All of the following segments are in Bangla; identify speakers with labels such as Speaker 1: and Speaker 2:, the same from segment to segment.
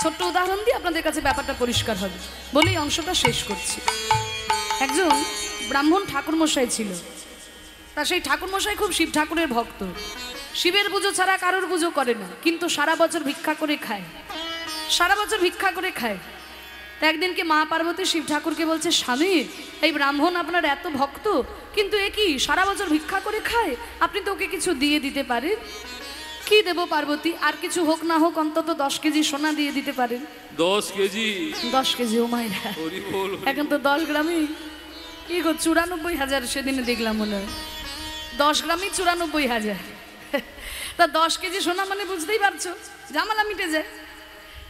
Speaker 1: ছোট্ট উদাহরণ দিয়ে আপনাদের কাছে ব্যাপারটা পরিষ্কার হবে বলেই অংশটা শেষ করছি। একজন ব্রাহ্মণ ঠাকুরমশাই ছিল। তা সেই ঠাকুরমশাই খুব শিব ঠাকুরের ভক্ত। শিবের পুজো ছাড়া কারোর পুজো করে না, কিন্তু সারা বছর ভিক্ষা করে খায়, সারা বছর ভিক্ষা করে খায়। তা একদিনকে মা পার্বতী শিব ঠাকুরকে বলছে, স্বামী, এই ব্রাহ্মণ আপনার এত ভক্ত, কিন্তু এ কি সারা বছর ভিক্ষা করে খায়, আপনি তো ওকে কিছু দিয়ে দিতে পারেন। কি দেবো পার্বতী? আর কিছু হোক না হোক অন্তত 10 কেজি সোনা দিয়ে দিতে পারেন।
Speaker 2: 10 কেজি?
Speaker 1: 10 কেজি? ও মায়েরা, এখন তো 10 গ্রামে কি গো 94,000 সেদিনে দেখলাম, মনে হয় 10 গ্রামই 94,000। তা 10 কেজি সোনা মানে বুঝতেই পারছো ঝামেলা মিটে যায়।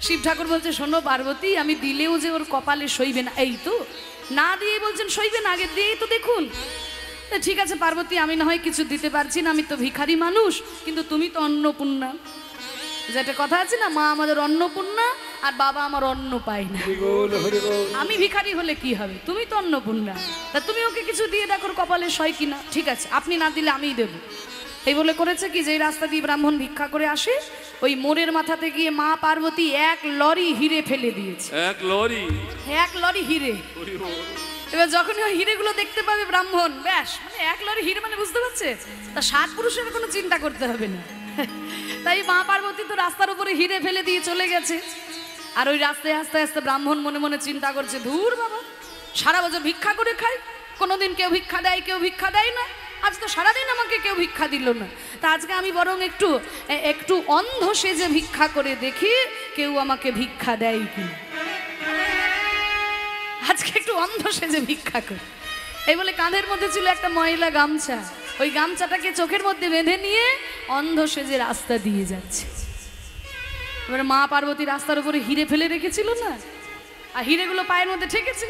Speaker 1: শিব ঠাকুর বলছে, শোনো পার্বতী, আমি দিলেও যে ওর কপালে সইবে না। এই তো না দিয়ে বলছেন সইবে না, আগে দিয়েই তো দেখুন। ঠিক আছে পার্বতী, আমি না হয় কিছু দিতে পারছি না, আমি তো ভিখারি মানুষ, কিন্তু তুমি তো অন্নপূর্ণা। যেটা কথা আছে না, মা আমাদের অন্নপূর্ণা আর বাবা আমার অন্ন পায় না। আমি ভিখারি হলে কি হবে, তুমি তো অন্নপূর্ণা, তা তুমি ওকে কিছু দিয়ে দেখো কপালে সয় কিনা। ঠিক আছে, আপনি না দিলে আমিই দেবো। এই বলে করেছে কি, যে রাস্তা দিয়ে ব্রাহ্মণ ভিক্ষা করে আসে, ওই মোড়ের মাথাতে গিয়ে মা পার্বতী 1 লরি হিরে ফেলে দিয়েছে।
Speaker 2: 1 লরি?
Speaker 1: 1 লরি হিরে। এবার যখন ওই হিরেগুলো দেখতে পাবে ব্রাহ্মণ, ব্যাস, মানে 1 লরি হিরে মানে বুঝতে পারছে, তা 7 পুরুষের কোনো চিন্তা করতে হবে না। তাই মা পার্বতী তো রাস্তার উপরে হিরে ফেলে দিয়ে চলে গেছে। আর ওই রাস্তায় আস্তে আস্তে ব্রাহ্মণ মনে মনে চিন্তা করছে, ধুর বাবা, সারা বছর ভিক্ষা করে খাই, কোনোদিন কেউ ভিক্ষা দেয়, কেউ ভিক্ষা দেয় না, আজ তো সারাদিন আমাকে কেউ ভিক্ষা দিল না। তা আজকে আমি বরং একটু অন্ধ সেজে ভিক্ষা করে দেখি কেউ আমাকে ভিক্ষা দেয় কি। আজকে একটু অন্ধ সেজে ভিক্ষা করি। এই বলে কাঁধের মধ্যে ছিল একটা ময়লা গামছা, ওই গামছাটাকে চোখের মধ্যে বেঁধে নিয়ে অন্ধ সেজে রাস্তা দিয়ে যাচ্ছে। এবার মা পার্বতী রাস্তার উপরে হিরে ফেলে রেখেছিল না, আর হিরেগুলো পায়ের মধ্যে ঠেকেছে,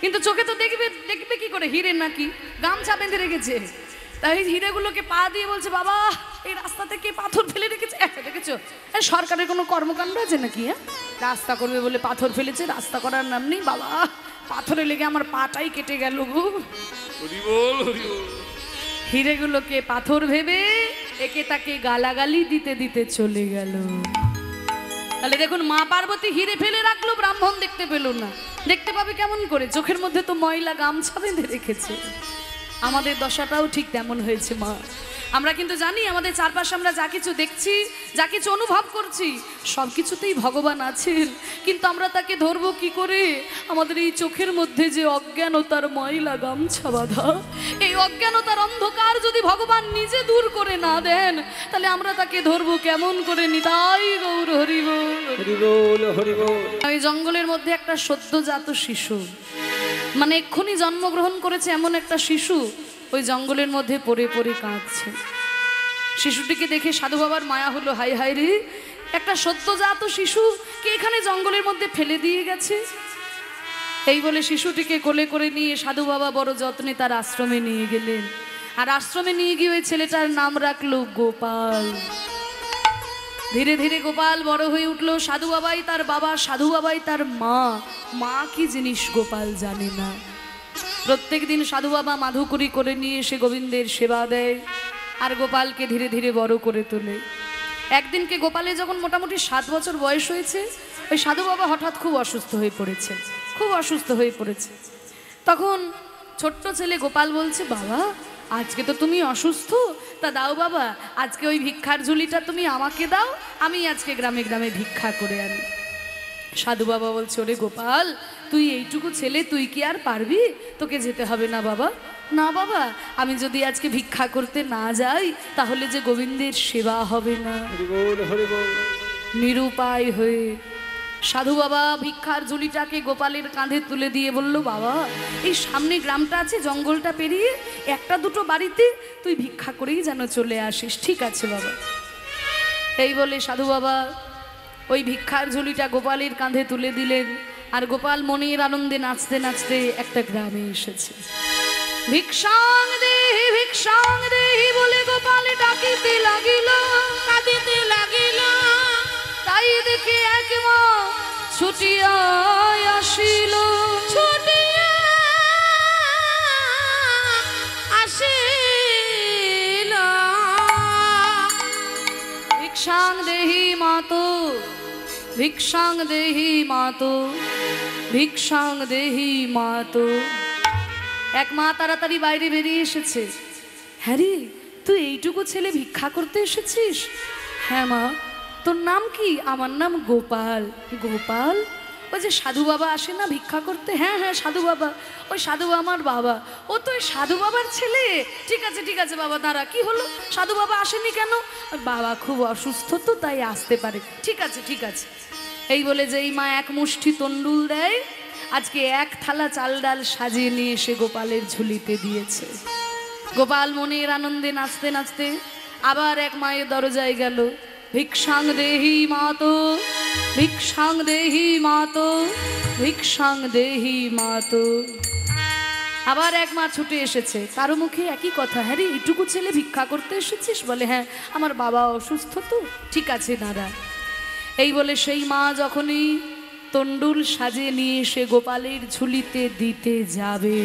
Speaker 1: কিন্তু চোখে তো দেখবে কি করে হিরে নাকি, গামছা বেঁধে রেখেছে। তাই হিরেগুলোকে পা দিয়ে বলছে, বাবা এই রাস্তাতে কে পাথর ফেলে রেখেছে? দেখেছো সরকারের কোনো কর্মকাণ্ড আছে নাকি? হ্যাঁ, রাস্তা করবে বলে পাথর ফেলেছে, রাস্তা করার নাম নেই। বাবা, পাথরে লেগে আমার পাটাই কেটে গেল গো। হিরেগুলোকে পাথর ভেবে একে তাকে গালাগালি দিতে দিতে চলে গেল। তাহলে দেখুন, মা পার্বতী হিরে ফেলে রাখলো, ব্রাহ্মণ দেখতে পেল না। দেখতে পাবে কেমন করে? চোখের মধ্যে তো ময়লা গামছা বেঁধে রেখেছে। আমাদের দশাটাও ঠিক তেমন হয়েছে মা। আমরা কিন্তু জানি আমাদের চারপাশে আমরা যা কিছু দেখছি, যা কিছু অনুভব করছি, সব কিছুতেই ভগবান আছেন, কিন্তু আমরা তাকে ধরবো কি করে? আমাদের এই চোখের মধ্যে যে অজ্ঞানতার ময়লা গামছা বাঁধা, এই অজ্ঞানতার অন্ধকার যদি ভগবান নিজে দূর করে না দেন, তাহলে আমরা তাকে ধরবো কেমন করে? নিতাই গৌর হরি বল, হরি বল, হরি বল। ওই জঙ্গলের মধ্যে একটা সদ্যজাত শিশু, মানে এক্ষুনি জন্মগ্রহণ করেছে এমন একটা শিশু ওই জঙ্গলের মধ্যে পড়ে পড়ে কাঁদছে। শিশুটিকে দেখে সাধু বাবার মায়া হলো, হাই হাই রে, একটা সদ্যজাত শিশু কে এখানে জঙ্গলের মধ্যে ফেলে দিয়ে গেছে। এই বলে শিশুটিকে কোলে করে নিয়ে সাধু বাবা বড় যত্নে তার আশ্রমে নিয়ে গেলেন। আর আশ্রমে নিয়ে গিয়ে ওই ছেলেটার নাম রাখলো গোপাল। ধীরে ধীরে গোপাল বড় হয়ে উঠলো। সাধু বাবাই তার বাবা, সাধু বাবাই তার মা। মা কি জিনিস গোপাল জানে না। প্রত্যেক দিন সাধু বাবা মাধুকরী করে নিয়ে এসে গোবিন্দের সেবা দেয়, আর গোপালকে ধীরে ধীরে বড় করে তোলে। একদিনকে গোপালে যখন মোটামুটি 7 বছর বয়স হয়েছে, ওই সাধু বাবা হঠাৎ খুব অসুস্থ হয়ে পড়েছে, খুব অসুস্থ হয়ে পড়েছে। তখন ছোট্ট ছেলে গোপাল বলছে, বাবা আজকে তো তুমি অসুস্থ, তা দাও বাবা, আজকে ওই ভিক্ষার ঝুলিটা তুমি আমাকে দাও, আমি আজকে গ্রামে গ্রামে ভিক্ষা করে আনি। সাধু বাবা বলছে, ওরে গোপাল, তুই এইটুকু ছেলে, তুই কি আর পারবি? তোকে যেতে হবে না বাবা। না বাবা, আমি যদি আজকে ভিক্ষা করতে না যাই তাহলে যে গোবিন্দের সেবা হবে না। নিরুপায় হয়ে সাধু বাবা ভিক্ষার ঝুলিটাকে গোপালের কাঁধে তুলে দিয়ে বলল, বাবা এই সামনে গ্রামটা আছে, জঙ্গলটা পেরিয়ে 1-2 বাড়িতে তুই ভিক্ষা করেই যেন চলে আসিস। ঠিক আছে বাবা। এই বলে সাধু বাবা ওই ভিক্ষার ঝুলিটা গোপালের কাঁধে তুলে দিলেন। আর গোপাল মনের আনন্দে নাচতে নাচতে একটা গ্রামে এসেছে। ভিক্ষাং দেহি বলে গোপাল ডাকিতে লাগিল, কাঁদিতে লাগিল। তাই দেখে এক মা ছুটিয়া আসিল, ছুটিয়া আসিল। ভিক্ষাং দেহি মা তো ভিক্ষাং দেহি মাতো, ভিক্ষাং দেহি মাতো। এক মা তাড়াতাড়ি বাইরে বেরিয়ে এসেছে। হ্যাঁ রে, তুই এইটুকু ছেলে ভিক্ষা করতে এসেছিস? হ্যাঁ মা। তোর নাম কি? আমার নাম গোপাল। গোপাল? ওই যে সাধু বাবা আসে না ভিক্ষা করতে? হ্যাঁ হ্যাঁ, সাধু বাবা। ওই সাধু আমার বাবা। ও তো ওই সাধু বাবার ছেলে। ঠিক আছে ঠিক আছে বাবা, দাঁড়া, কি হলো? সাধু বাবা আসেনি কেন? বাবা খুব অসুস্থ তো, তাই আসতে পারে। ঠিক আছে ঠিক আছে। এই বলে যেই মা এক মুষ্টি তন্ডুল দেয়, আজকে এক থালা চাল ডাল সাজিয়ে নিয়ে এসে গোপালের ঝুলিতে দিয়েছে। গোপাল মনের আনন্দে নাচতে নাচতে আবার এক মায়ের দরজায় গেল। ভিক্ষাং দেহি মাতো, ভিক্ষাং দেহি মাতো, ভিক্ষাং দেহি মাতো। আবার এক মা ছুটে এসেছে, কারো মুখে একই কথা। হ্যাঁ রে, এইটুকু ছেলে ভিক্ষা করতে এসেছিস? বলে হ্যাঁ, আমার বাবা অসুস্থ তো। ঠিক আছে দাঁড়া। এই বলে সেই মা যখনই তন্ডুল সাজিয়ে নিয়ে এসে গোপালের ঝুলিতে দিতে যাবে,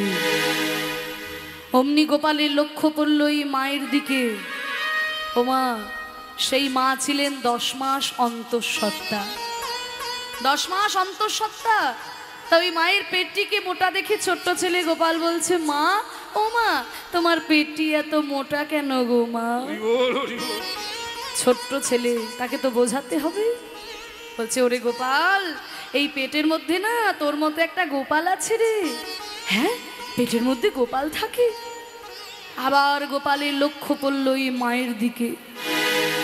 Speaker 1: অমনি গোপালের লক্ষ্য পড়ল এই মায়ের দিকে। ও মা, সেই মা ছিলেন 10 মাস অন্তঃসত্ত্বা। 10 মাস অন্তঃসত্ত্বা। তা ওই মায়ের পেটটিকে মোটা দেখে ছোট্ট ছেলে গোপাল বলছে, মা, ও মা, তোমার পেটটি এত মোটা কেন গো মা? ছোট্ট ছেলে, তাকে তো বোঝাতে হবে। বলছে, ওরে গোপাল, এই পেটের মধ্যে না তোর মতো একটা গোপাল আছে রে। হ্যাঁ, পেটের মধ্যে গোপাল থাকে? আবার গোপালের লক্ষ্য পড়ল এই মায়ের দিকে,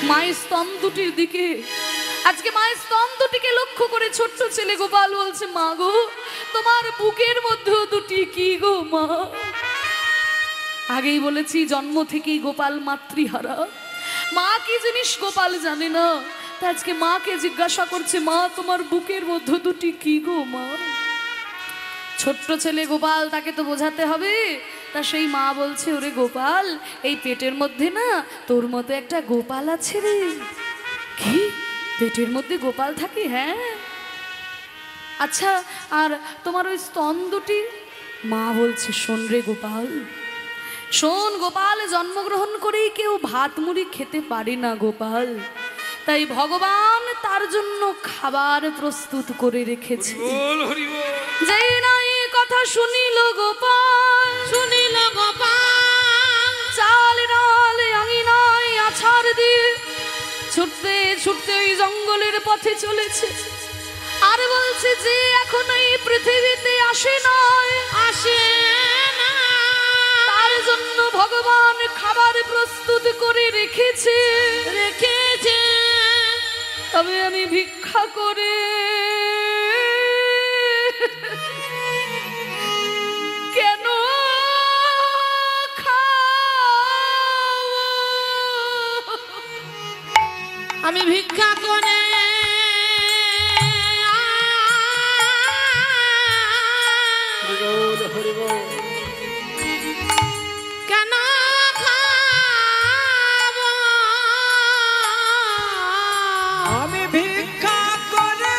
Speaker 1: মায়ের স্তন দুটির দিকে। আজকে মায়ের স্তন দুটিকে লক্ষ্য করে ছোট্ট ছেলে গোপাল বলছে, মা গো, তোমার বুকের মধ্যে দুটি কি গো মা? আগেই বলেছি জন্ম থেকেই গোপাল মাতৃহারা। মা কি জিনিস গোপাল জানে না। তা আজকে মাকে জিজ্ঞাসা করছে, মা, তোমার বুকের মধ্যে দুটি কি গো মা? ছোট্ট ছেলে গোপাল, তাকে তো বোঝাতে হবে। তা সেই মা বলছে, ওরে গোপাল, এই পেটের মধ্যে না তোর মতো একটা গোপাল আছে রে। কি, পেটের মধ্যে গোপাল থাকে? হ্যাঁ। আচ্ছা, আর তোমার ওই স্তন দুটি? মা বলছে, শোন রে গোপাল, শোন গোপাল, জন্মগ্রহণ করেই কেউ ভাত মুড়ি খেতে পারে না গোপাল। তাই ভগবান তার জন্য খাবার প্রস্তুত করে রেখেছে। যেই না এই কথা শুনিল গোপাল, শুনিল গোপাল, চাল ডাল আঙিনায় আছাড় দিয়ে ছুটতে ছুটতে ওই জঙ্গলের পথে চলেছে। আর বলছে যে এখন এই পৃথিবীতে আসে নয়, আসে না, তার জন্য ভগবান খাবার প্রস্তুত করে রেখেছে, রেখেছে। তবে আমি ভিক্ষা করে কেন খাবো? আমি ভিক্ষা করে কেন খাবো?
Speaker 2: আমি ভিক্ষা করে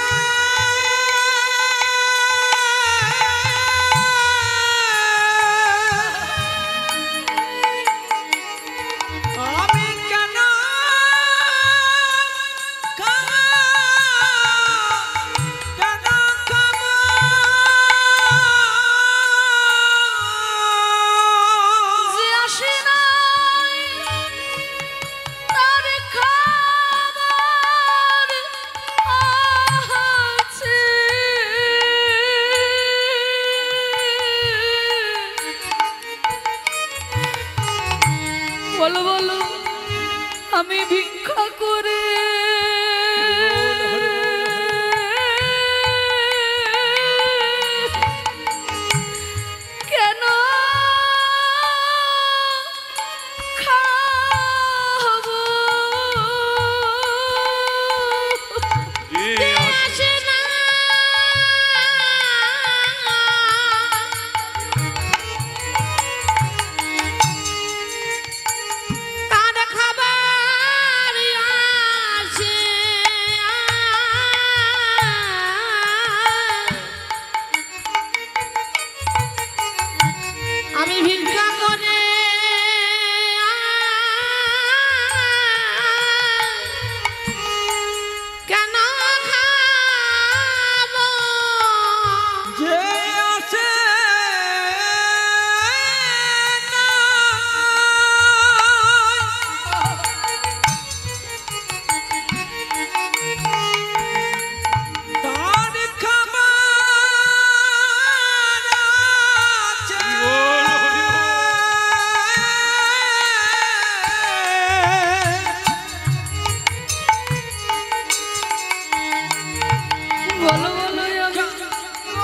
Speaker 1: বলো বলো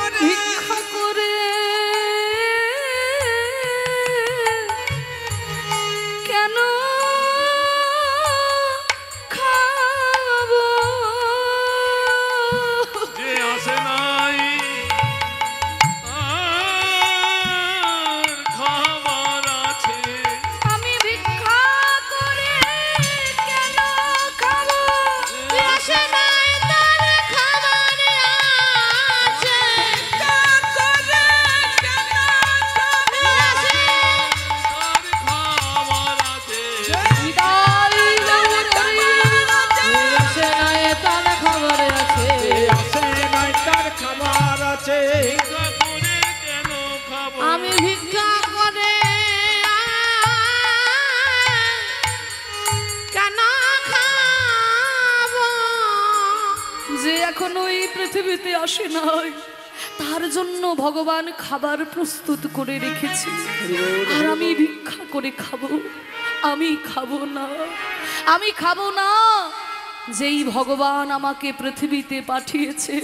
Speaker 1: আমি ভিক্ষা করে কেন খাবো?
Speaker 2: যে আসে নাই আর খাবার আছে,
Speaker 1: আমি ভিক্ষা করে কেন খাবো?
Speaker 3: যে আসে নাই তার খাবার আছে, ভিক্ষা করে কেন খাবে? আসে
Speaker 2: তার খাবার আছে।
Speaker 1: বিদায় গৌর হরি।
Speaker 3: আসে নাই তার খাবার আছে,
Speaker 4: আসে নাই তার খাবার আছে।
Speaker 2: ভিক্ষা করে কেন খাবো?
Speaker 3: আমি ভিক্ষা করে কেন খাবো?
Speaker 1: যে এখনো এই পৃথিবীতে আসে নাই তার জন্য ভগবান খাবার প্রস্তুত করে রেখেছে, আর আমি ভিক্ষা করে খাবো? আমি খাবো না, আমি খাবো না। যেই ভগবান আমাকে পৃথিবীতে পাঠিয়েছে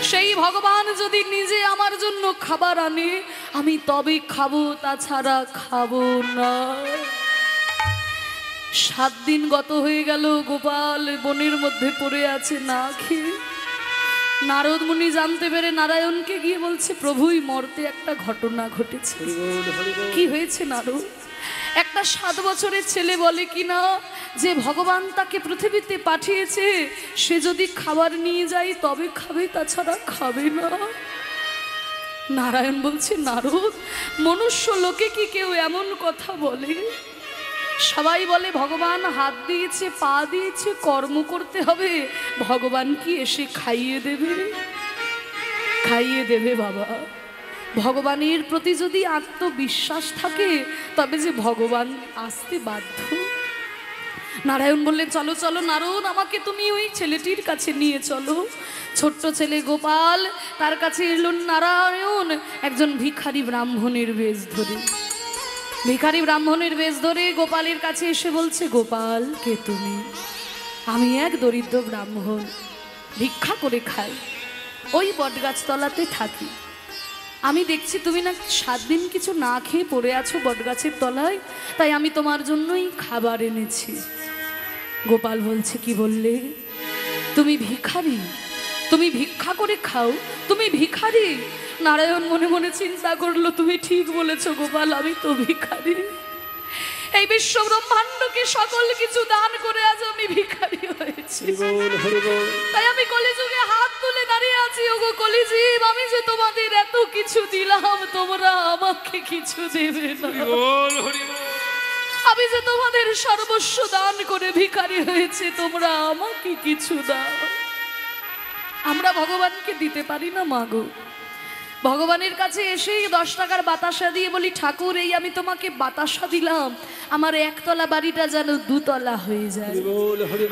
Speaker 1: সেই ভগবান যদি নিজে আমার জন্য খাবার আনে আমি তবে খাবো, তাছাড়া খাবো না। 7 দিন গত হয়ে গেল, গোপাল বনের মধ্যে পড়ে আছে না খেয়ে। নারদ মুনি জানতে পেরে নারায়ণকে গিয়ে বলছে, প্রভুই মর্তে একটা ঘটনা ঘটেছে। কি হয়েছে নারদ? একটা 7 বছরের ছেলে বলে কিনা যে ভগবান তাকে পৃথিবীতে পাঠিয়েছে, সে যদি খাবার নিয়ে যায় তবে খাবে, তাছাড়া খাবে না। নারায়ণ বলছে, নারদ, মনুষ্য লোকে কি কেউ এমন কথা বলে? সবাই বলে ভগবান হাত দিয়েছে, পা দিয়েছে, কর্ম করতে হবে, ভগবান কি এসে খাইয়ে দেবে? খাইয়ে দেবে বাবা। ভগবানের প্রতি যদি আত্মবিশ্বাস থাকে তবে যে ভগবান আসতে বাধ্য। নারায়ণ বললেন, চলো চলো নারদ, আমাকে তুমি ওই ছেলেটির কাছে নিয়ে চলো। ছোট্ট ছেলে গোপাল, তার কাছে এলো নারায়ণ একজন ভিখারি ব্রাহ্মণের বেশ ধরে। ভিখারি ব্রাহ্মণের বেশ ধরে গোপালের কাছে এসে বলছে, গোপাল, কে তুমি? আমি এক দরিদ্র ব্রাহ্মণ, ভিক্ষা করে খাই, ওই বটগাছতলাতে থাকি। আমি দেখছি তুমি না 7 দিন কিছু না খেয়ে পড়ে আছো বটগাছের তলায়, তাই আমি তোমার জন্যই খাবার এনেছি। গোপাল বলছে, কি বললে? তুমি ভিখারি? তুমি ভিক্ষা করে খাও? তুমি ভিখারি? নারায়ণ মনে মনে চিন্তা করলো, তুমি ঠিক বলেছো গোপাল, আমি তো ভিখারি। এই বিশ্ব ব্রহ্মাণ্ডকে সকল কিছু দান করে আজ আমি ভিখারি হয়েছি, তাই আমি কলিযুগে হাত তুলে দাঁড়িয়ে আছি। ওগো কলিজীব, আমি যে তোমাদের এত কিছু দিলাম, তোমরা আমাকে কিছু দেবে না।
Speaker 2: বল হরি বল।
Speaker 1: আমি যে তোমাদের সর্বস্ব দান করে ভিখারি হয়েছে, তোমরা আমাকে কিছু দাও। আমরা ভগবানকে দিতে পারি না মাগো। ভগবানের কাছে এসেই 10 টাকার বাতাসা দিয়ে বলি, ঠাকুর এই আমি তোমাকে বাতাসা দিলাম, আমার 1 তলা বাড়িটা যেন 2 তলা হয়ে যায়,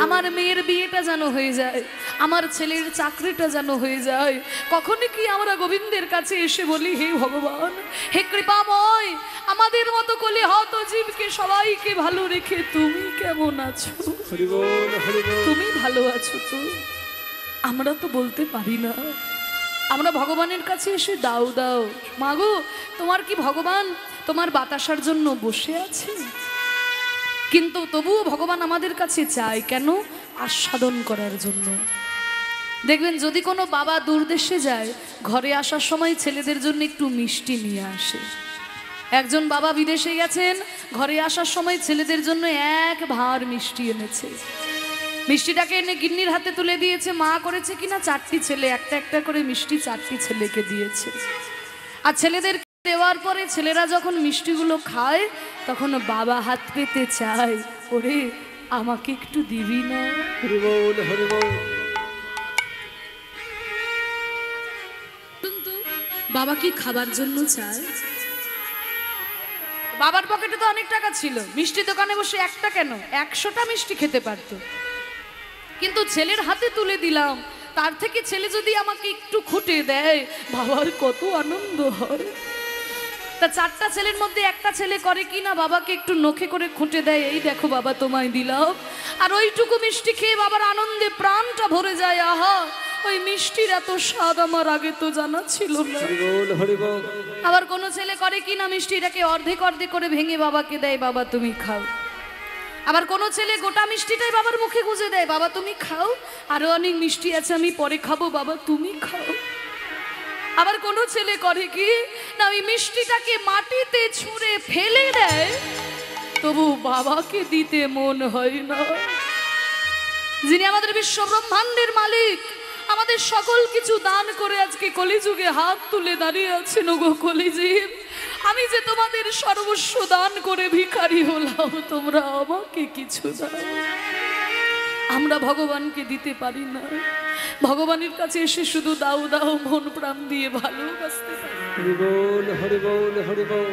Speaker 1: আমার মেয়ের বিয়েটা যেন হয়ে যায়, আমার ছেলের চাকরিটা যেন হয়ে যায়। কখনো কি আমরা গোবিন্দের কাছে এসে বলি, হে ভগবান, হে কৃপাময়, আমাদের মতো কলি হত জীবকে সবাইকে ভালো রেখে তুমি কেমন আছো? তুমি ভালো আছো তো? আমরা তো বলতে পারি না। আমরা ভগবানের কাছে এসে দাও দাও, মাগো তোমার কি ভগবান তোমার বাতাসার জন্য বসে আছে? কিন্তু তবুও ভগবান আমাদের কাছে চায় কেন? আস্বাদন করার জন্য। দেখবেন যদি কোনো বাবা দূরদেশে যায়, ঘরে আসার সময় ছেলেদের জন্য একটু মিষ্টি নিয়ে আসে। একজন বাবা বিদেশে গেছেন, ঘরে আসার সময় ছেলেদের জন্য 1 ভাঁড় মিষ্টি এনেছে। মিষ্টিটাকে এনে গিন্নির হাতে তুলে দিয়েছে। মা করেছে কিনা 4টি ছেলে, একটা একটা করে মিষ্টি 4টি ছেলেকে দিয়েছে। আর ছেলেদের দেওয়ার পরে ছেলেরা যখন মিষ্টিগুলো খায় তখন বাবা হাত পেতে চায়, ওরে আমাকে একটু দিবি না? কিন্তু বাবা কি খাবার জন্য চায়? বাবার পকেটে তো অনেক টাকা ছিল, মিষ্টি দোকানে বসে একটা কেন 100টা মিষ্টি খেতে পারতো। কিন্তু ছেলের হাতে তুলে দিলাম, তার থেকে ছেলে যদি আমাকে একটু খুঁটে দেয় বাবার কত আনন্দ হয়। তা 4টা ছেলের মধ্যে একটা ছেলে করে কি না, বাবাকে একটু নখে করে খুঁটে দেয়, এই দেখো বাবা তোমায় দিলাম। আর ওইটুকু মিষ্টি খেয়ে বাবার আনন্দে প্রাণটা ভরে যায়। আহা, ওই মিষ্টির এত স্বাদ আমার আগে তো জানা ছিল না।
Speaker 4: হরি বল হরি বল।
Speaker 1: আবার কোনো ছেলে করে কি না, মিষ্টিটাকে অর্ধেক অর্ধেক করে ভেঙে বাবাকে দেয়, বাবা তুমি খাও। আবার কোনো ছেলে গোটা মিষ্টিটাই বাবার মুখে গুঁজে দেয়, বাবা তুমি খাও, আরো অনেক মিষ্টি আছে আমি পরে খাবো, বাবা তুমি খাও। আবার কোনো ছেলে করে কি না, ওই মিষ্টিটাকে মাটিতে ছুঁড়ে ফেলে দেয়, তবু বাবাকে দিতে মন হয় না। যিনি আমাদের বিশ্ব ব্রহ্মাণ্ডের মালিক, আমাদের সকল কিছু দান করে আজকে কলিযুগে হাত তুলে দাঁড়িয়ে আছেন, গো কলিজীব, আমি যে তোমাদের সর্বস্ব দান করে ভিখারি হলাম, তোমরা আমাকে কিছু দাও। আমরা ভগবানকে দিতে পারি না, ভগবানের কাছে এসে শুধু দাও দাও মন প্রাণ দিয়ে ভালোবাসতে পারি।
Speaker 4: হরি বল হরি বল হরি বল।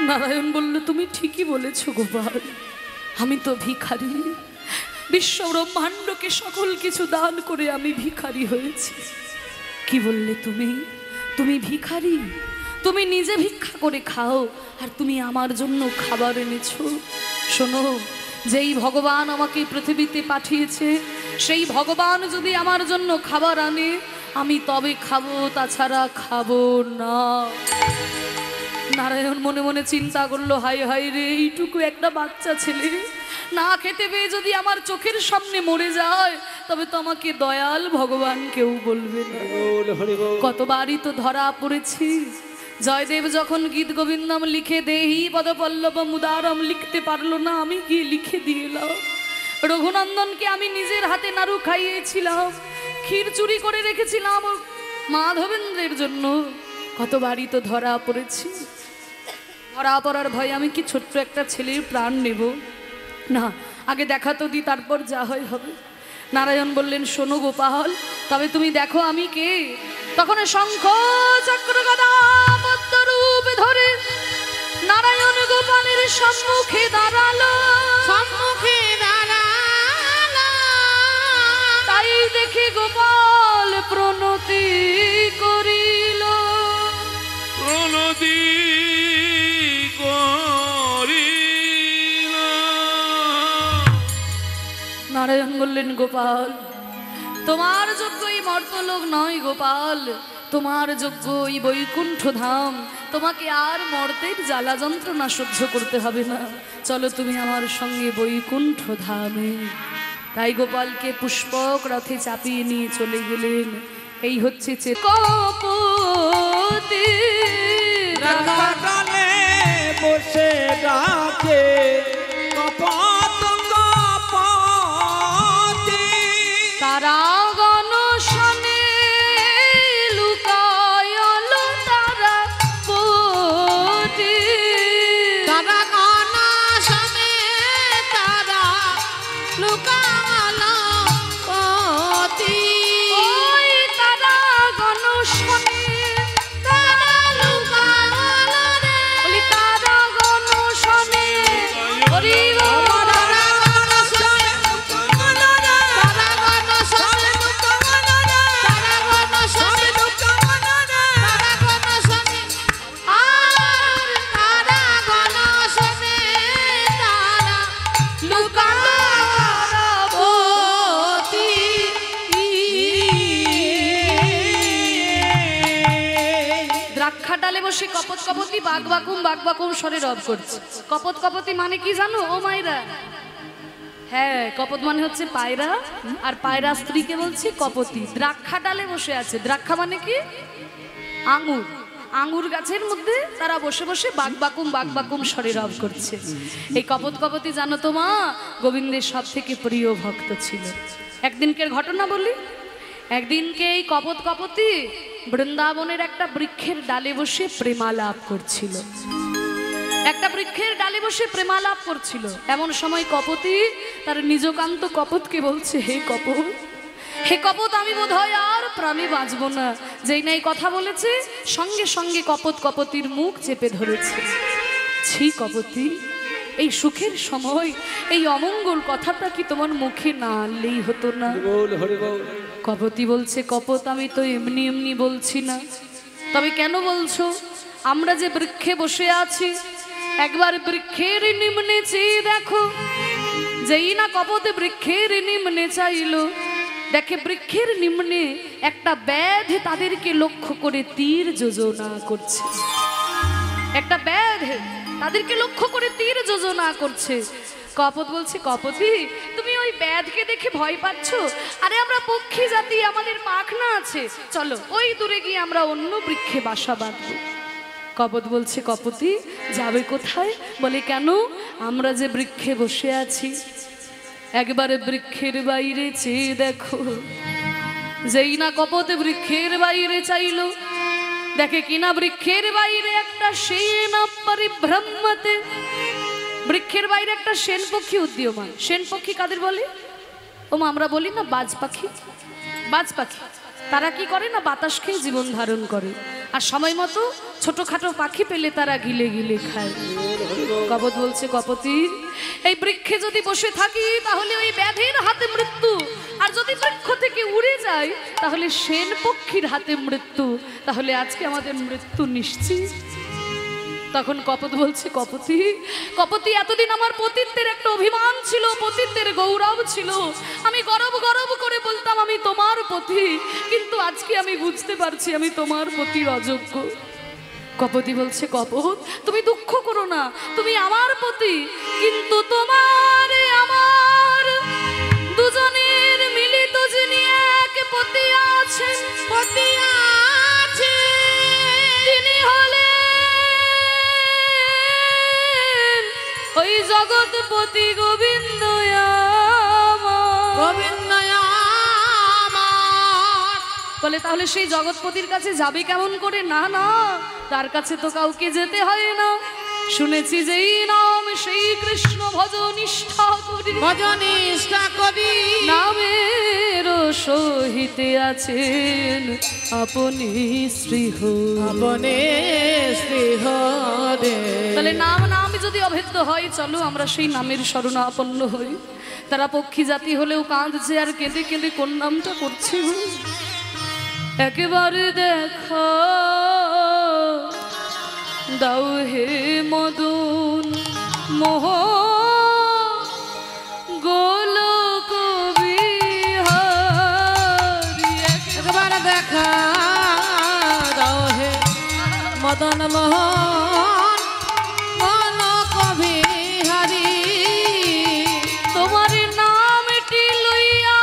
Speaker 1: নারায়ণ বলল, তুমি ঠিকই বলেছো গোপাল, আমি তো ভিখারি, বিশ্ব ব্রহ্মাণ্ডকে সকল কিছু দান করে আমি ভিখারি হয়েছি। কি বললে তুমি? তুমি ভিখারি? তুমি নিজে ভিক্ষা করে খাও আর তুমি আমার জন্য খাবার এনেছো? শোনো, যেই ভগবান আমাকে পৃথিবীতে পাঠিয়েছে সেই ভগবান যদি আমার জন্য খাবার আনে আমি তবে খাবো, তাছাড়া খাবো না। নারায়ণ মনে মনে চিন্তা করলো, হায় হায় রে, এইটুকু একটা বাচ্চা ছেলে না খেতে পেয়ে যদি আমার চোখের সামনে মরে যায় তবে তো আমাকে দয়াল ভগবান কেউ বলবে না। কতবারই তো ধরা পড়েছি, জয়দেব যখন গীত গোবিন্দম লিখে দেহি পদপল্লব মুদারম লিখতে পারলো না, আমি গিয়ে লিখে দিয়ে এলাম। রঘুনন্দনকে আমি নিজের হাতে নাড়ু খাইয়েছিলাম, ক্ষীর চুরি করে রেখেছিলাম মাধবেন্দ্রের জন্য। কতবারই তো ধরা পড়েছি, ধরা পড়ার ভয়ে আমি কি ছোট্ট একটা ছেলের প্রাণ নেব না, আগে দেখা তো দি, তারপর যা হয় হবে। নারায়ণ বললেন, শোনো গোপাল, তবে তুমি দেখো আমি কে। তখন শঙ্খ চক্র গদা পদ্মরূপ ধরে নারায়ণ গোপালের সম্মুখে দাঁড়ালো,
Speaker 3: সম্মুখে দাঁড়ালো।
Speaker 1: তাই দেখে গোপাল প্রণতি করিল,
Speaker 2: প্রণতি করিল।
Speaker 1: নারায়ণ বললেন, গোপাল তোমার যোগ্য এই মর্তলোক নয় গোপাল, তোমার যোগ্য এই বৈকুণ্ঠ ধাম, তোমাকে আর মর্তের জ্বালা যন্ত্রণা সহ্য করতে হবে না, চলো তুমি আমার সঙ্গে বৈকুণ্ঠ ধামে। তাই গোপালকে পুষ্পক রথে চাপিয়ে নিয়ে চলে গেলেন। এই হচ্ছে কপতি
Speaker 4: রাধাকালে বসে ডাকে কপত কপতি,
Speaker 1: তারা গণ শনে লুকায়ল তারা পতি,
Speaker 3: তারা গণা সনে তারা লুকালো পতি।
Speaker 1: ওই তারা গণ শনে
Speaker 3: তারা লুকালো রে,
Speaker 1: বলি তারা গণ শনে হরি বল।
Speaker 3: তারা গণ সনে লুকালো রে, তারা গণ সনে লুকালো রে, তারা গণ সনে লুকালো রে, তারা গণ সনে আর তারা গণ সনে তারা লুকালো পতি।
Speaker 1: দ্রাক্ষা ডালে বসে কপত কপতি বাঘ বাকুম স্বরে রব করছে। কপত কপতি মানে কি জানো ও মাইরা? হ্যাঁ, কপত মানে হচ্ছে পায়রা, আর পায়রা স্ত্রীকে বলছে কপতি। দ্রাক্ষা ডালে বসে আছে, দ্রাক্ষা মানে কি? আঙুর। আঙুর গাছের মধ্যে তারা বসে বসে বাঘ বাকুম স্বরে রব করছে। এই কপত কপতি জানো তো মা, গোবিন্দের সব থেকে প্রিয় ভক্ত ছিল। একদিনকের ঘটনা বলি। একদিনকে এই কপত কপতি বৃন্দাবনের একটা বৃক্ষের ডালে বসে প্রেমালাপ করছিল। একটা বৃক্ষের ডালে বসে প্রেমালাপ করছিল। এমন সময় কপতি তার নিজকান্ত কপতকে বলছে, হে কপত, হে কপত, আমি বোধহয় আর প্রাণে বাঁচব না। যেই নাই কথা বলেছে সঙ্গে সঙ্গে কপত কপতির মুখ চেপে ধরেছে। ছি কপতি, এই সুখের সময় এই অমঙ্গল কথাটা কি তোমার মুখে না আনলেই হতো না?
Speaker 4: বল হরি বল।
Speaker 1: কপতি বলছে, কপত আমি তো এমনি এমনি বলছি না, তবে কেন বলছো? আমরা যে বৃক্ষে বসে আছি, একবার বৃক্ষের নিম্নে চেয়ে দেখো। যেই না কপতে বৃক্ষের নিম্নে চাইলো, দেখে বৃক্ষের নিম্নে একটা ব্যাধ তাদেরকে লক্ষ্য করে তীর যোজনা করছে। একটা ব্যাধ তাদেরকে লক্ষ্য করে তীর যোজনা করছে। কপত বলছে, কপতি তুমি ওই ব্যাধকে দেখে ভয় পাচ্ছ? আরে আমরা পক্ষী জাতি, আমাদের পাখনা আছে, চলো ওই দূরে গিয়ে আমরা অন্য বৃক্ষে বাসা বাঁধব। কপত বলছে, কপতি যাবে কোথায়? বলে কেন? আমরা যে বৃক্ষে বসে আছি, একবারে বৃক্ষের বাইরে চেয়ে দেখো। যেই না কপতে বৃক্ষের বাইরে চাইলো, দেখে কিনা বৃক্ষের বাইরে একটা সেন পরিভ্রমতে, বৃক্ষের বাইরে একটা সেন পক্ষী উদ্দীয়মান। সেন পক্ষী কাদের বলে? ওমা আমরা বলি না বাজ পাখি। বাজ পাখি তারা কি করে না, বাতাস খেয়ে জীবন ধারণ করে, আর সময় মতো ছোটখাটো পাখি পেলে তারা গিলে গিলে খায়। কপত বলছে, কপতি এই বৃক্ষে যদি বসে থাকি তাহলে ওই ব্যাধের হাতে মৃত্যু, আর যদি বৃক্ষ থেকে উড়ে যায় তাহলে সেন পক্ষীর হাতে মৃত্যু, তাহলে আজকে আমাদের মৃত্যু নিশ্চিত। তখন কপত বলছে, কপতি কপতি এতদিন আমার পতিত্বের একটা অভিমান ছিল, পতিত্বের গৌরব ছিল, আমি গরব গরব করে বলতাম আমি তোমার পতি, কিন্তু আজকে আমি বুঝতে পারছি আমি তোমার পতির অযোগ্য। কপতি বলছে, কপত তুমি দুঃখ করো না, তুমি আমার পতি, কিন্তু তোমার আমার দুজনের মিলিত যিনি এক পতি আছেন, পতি আছেন, তিনি হলেন ওই জগৎপতি গোবিন্দ গোবিন্দ। বলে তাহলে সেই জগৎপতির কাছে যাবে কেমন করে? না না, তার কাছে তো কাউকে যেতে হয় না, শুনেছি যেই নাম সেই কৃষ্ণ ভজ নিষ্ঠা করি,
Speaker 3: ভজ নিষ্ঠা করি,
Speaker 1: নামের সহিতে আছেন আপনি শ্রীহ,
Speaker 3: আপনি শ্রীহ রে।
Speaker 1: তাহলে নাম যদি অভেদ্য হয়, চলো আমরা সেই নামের শরণাপন্ন হই। তারা পক্ষী জাতি হলেও কাঁদছে আর কেঁদে কেঁদে কোন নামটা করছে? একেবারে দেখা দাও হে মদন মোহ গোলক বিহারী,
Speaker 3: একবারে দেখা দাও হে মদন মোহন গোলক বিহারী।
Speaker 1: তোমার নামটি লইয়া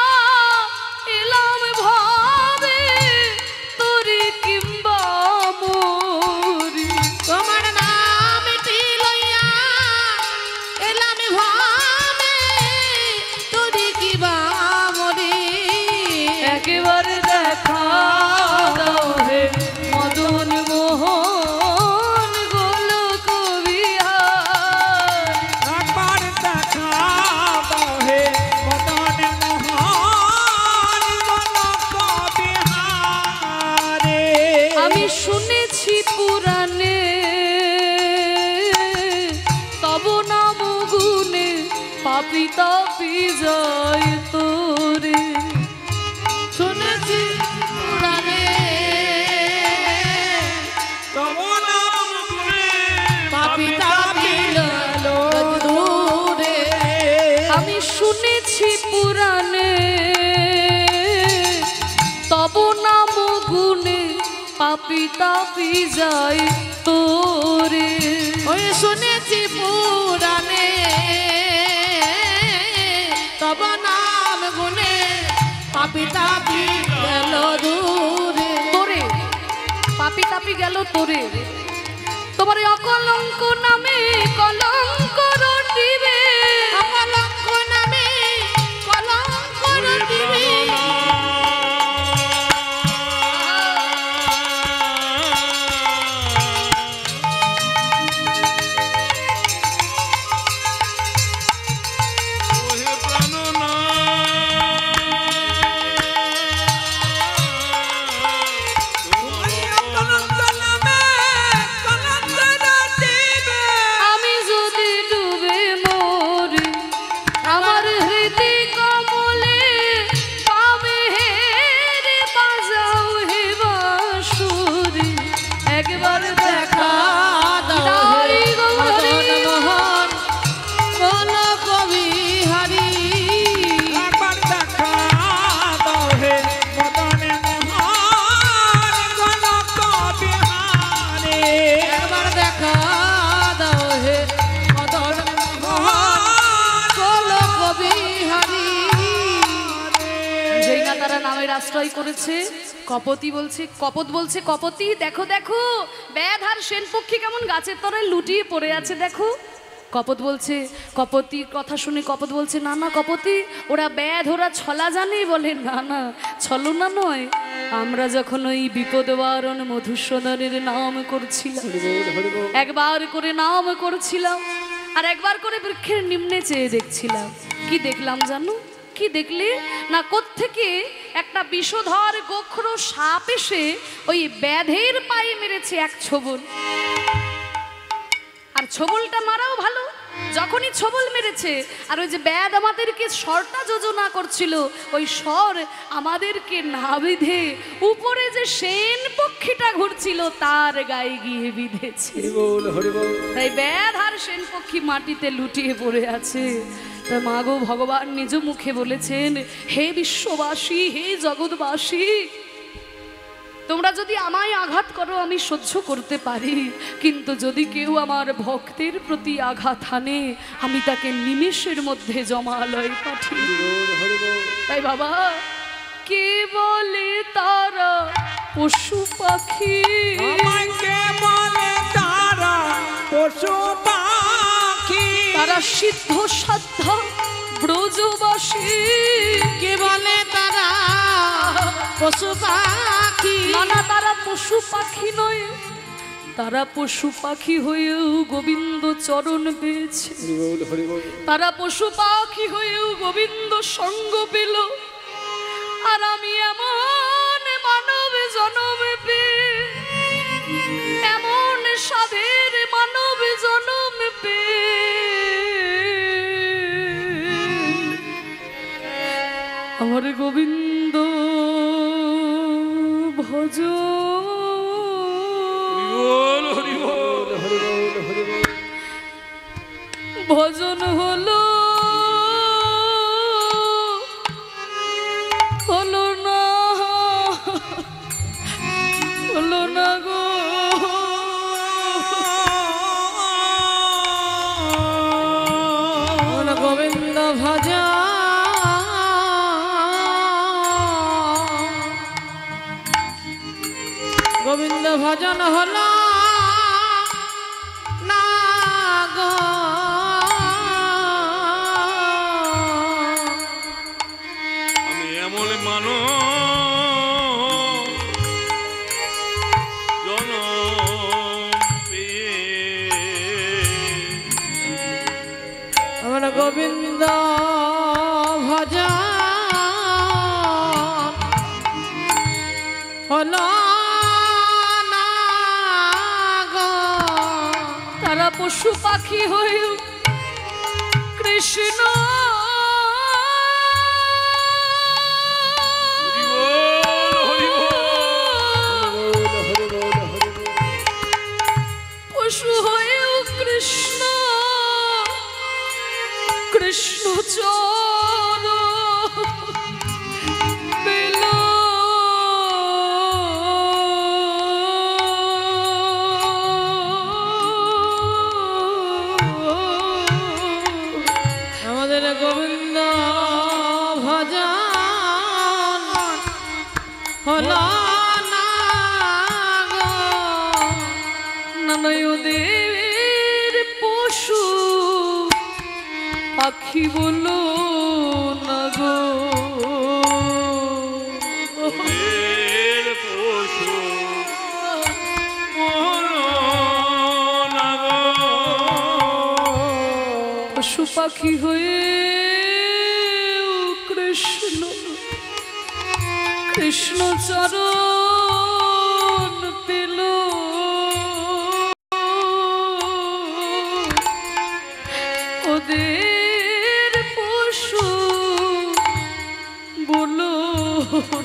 Speaker 1: এলাম ভাবে তোরে কিংবা মোরি,
Speaker 3: তোমার নামটি লইয়া এলাম ভাবে তোরে কিবা মরি।
Speaker 1: একেবারে দেখা দাও হে মদন মোহন গোলক বিহারী,
Speaker 4: একবার দেখা দাও হে মদন মোহন গোলক বিহারে।
Speaker 1: আমি শুনেছি পুরাণে তব নাম গুণে পাপি তাপি যায় তোরে,
Speaker 3: শুনেছি পুরাণে
Speaker 4: তোমার নাম গুণে
Speaker 3: পাপি তাপি গেল দূরে।
Speaker 1: আমি শুনেছি পুরাণে তব নাম গুণে পাপি তাপি যায় তোরে।
Speaker 3: ওই শুনেছি পুরাণে তব নাম গুণে পাপি তাপি গেল দূরে।
Speaker 1: তোরে পাপি তাপি গেল তোরে, তোমার এই অকলঙ্ক নামে কলঙ্ক দিবে,
Speaker 3: অকলঙ্ক নামে কলঙ্ক দিবে।
Speaker 1: আমি যদি ডুবে গ্রামের আশ্রয় করেছে। কপতি বলছে, কপত বলছে, কপতি দেখো দেখো ব্যাধ আর সেন পক্ষী কেমন গাছের তলায় লুটিয়ে পড়ে আছে দেখো। কপত বলছে, কপতির কথা শুনে কপত বলছে, না না কপতি, ওরা ব্যাধ, ওরা ছলা জানে। বলে না না, ছলনা নয়, আমরা যখন ওই বিপদবারণ মধুসূদনের নাম করছিলাম, একবার করে নাম করছিলাম আর একবার করে বৃক্ষের নিম্নে চেয়ে দেখছিলাম, কি দেখলাম জানো? কি দেখলে না, কোত্থেকে একটা বিষধর গোখর সাপ এসে ওই ব্যাধের পায়ে মেরেছে এক ছোবল। আর ছোবলটা মারাও ভালো, যখনই ছোবল মেরেছে আর ওই যে ব্যাধ আমাদেরকে স্বরটা যোজনা করছিল, ওই স্বর আমাদেরকে না বিধে উপরে যে সেন পক্ষীটা ঘুরছিল তার গায়ে গিয়ে বিধেছে। তাই ব্যাধ আর সেন পক্ষী মাটিতে লুটিয়ে পড়ে আছে। তা মা গো ভগবান নিজ মুখে বলেছেন, হে বিশ্ববাসী, হে জগৎবাসী, তোমরা যদি আমায় আঘাত করো আমি সহ্য করতে পারি, কিন্তু যদি কেউ আমার ভক্তের প্রতি আঘাত হানে আমি তাকে নিমেষের মধ্যে জমালয়ে পাঠিয়ে দেব। তাই বাবা, কে বলে তারা পশু পাখি,
Speaker 4: কে বলে তারা পশু পাখি,
Speaker 1: তারা সিদ্ধ সাধ্য ব্রজবাসী।
Speaker 3: কে বলে তারা পশু পাখি,
Speaker 1: না তারা পশু পাখি নয়, তারা পশু পাখি হয়েও গোবিন্দ চরণ পেয়েছে, তারা পশু পাখি হয়েও গোবিন্দ সঙ্গ পেল। আর আমি এমন মানব জনম পেয়ে, এমন সাধের মানব জনম পেয়ে আমার গোবিন্দ ভজ ভজন হলো হলো না, হলো না গো।
Speaker 3: গোবিন্দ ভজন, গোবিন্দ ভজন হলো না গো।
Speaker 2: আমি এমন মানো
Speaker 3: আমার গোবিন্দ ভজন হলো না গো।
Speaker 1: তারা পশু পাখি হয়ে কৃষ্ণ পশু হয়েও কৃষ্ণ কৃষ্ণ চরণ পেল।
Speaker 3: আমাদের গোবিন্দ ভজন হলো না গো।
Speaker 1: নানায়দের পশু পাখি বলো না গো। পশু পাখি হয়ে কৃষ্ণ কৃষ্ণ চরণ পেল। ওদের পশু বলো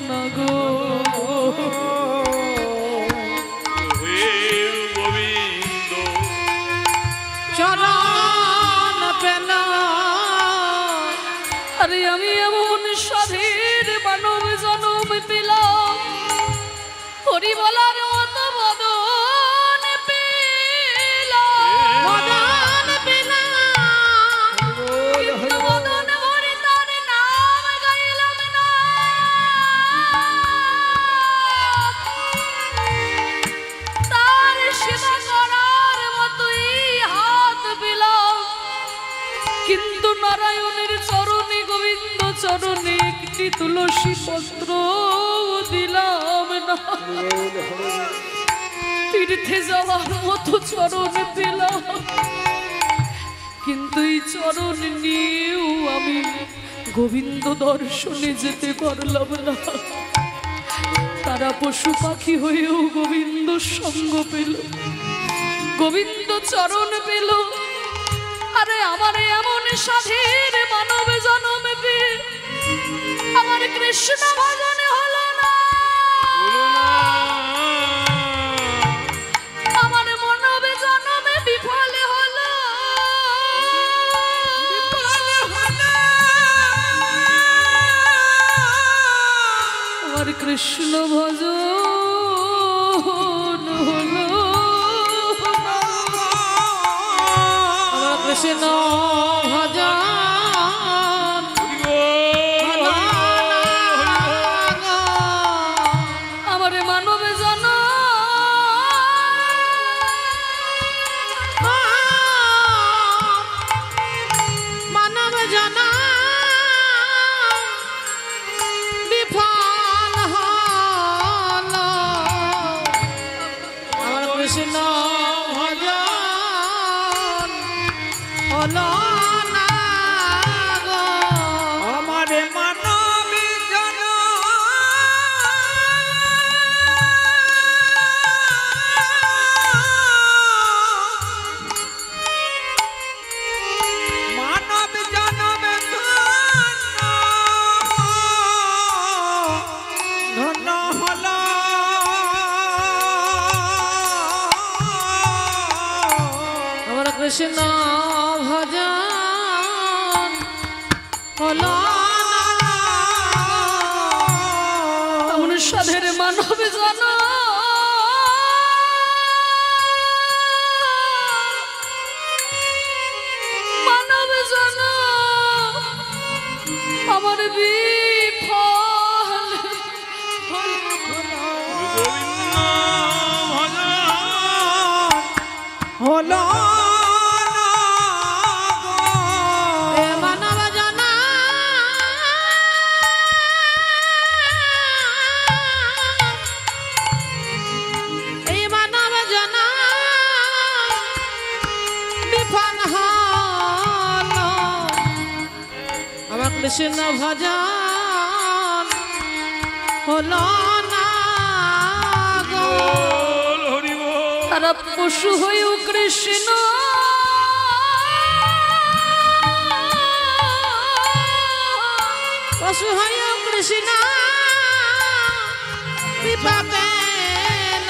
Speaker 1: না গো।
Speaker 2: গোবিন্দ
Speaker 3: চরণ পেল।
Speaker 1: আরে আমি এমন সাধের মানব জনম পেলাম, হরি বলার মতো বদন পেলাম।
Speaker 3: মদন পেলাম,
Speaker 1: কিন্তু বদন ভরে তার নাম গাইলাম না। চরণে একটি তুলসী পত্র দিলাম না, তীর্থে যাওয়ার মতো চরণ পেলাম, কিন্তু এই চরণ নিয়েও আমি গোবিন্দ দর্শনে যেতে পারলাম না। তারা পশু পাখি হয়েও গোবিন্দ সঙ্গ পেল, গোবিন্দ চরণ পেল। আরে আমার এমন সাধের মানব জন্ম পেয়ে আমার কৃষ্ণ ভজনে হলো না, আমার মানব জন্মে বিফল হলো। আমার কৃষ্ণ ভজন হলো,
Speaker 3: আমার কৃষ্ণ ভজন
Speaker 1: আমার মানব জন
Speaker 3: মানব জানা বিফল হল। আমার কৃষ্ণ ভজন হলো না গো।
Speaker 4: আমার মানব জন মানব জনম ধন্য হল।
Speaker 3: আমার কৃষ্ণ ভজন হলো না
Speaker 1: এমন সাধের মানব জন মানব জন আমার বিফল
Speaker 2: গোবিন্দ ভজন
Speaker 4: হলো
Speaker 3: এ মানব জানা এই মানব জানা বিফল হল। আমার কৃষ্ণ ভজন হলো না গো।
Speaker 2: বল হরি বল।
Speaker 1: তারা পশু হয়েও কৃষ্ণ
Speaker 3: পশু হয় কৃষ্ণ কৃপা পেল।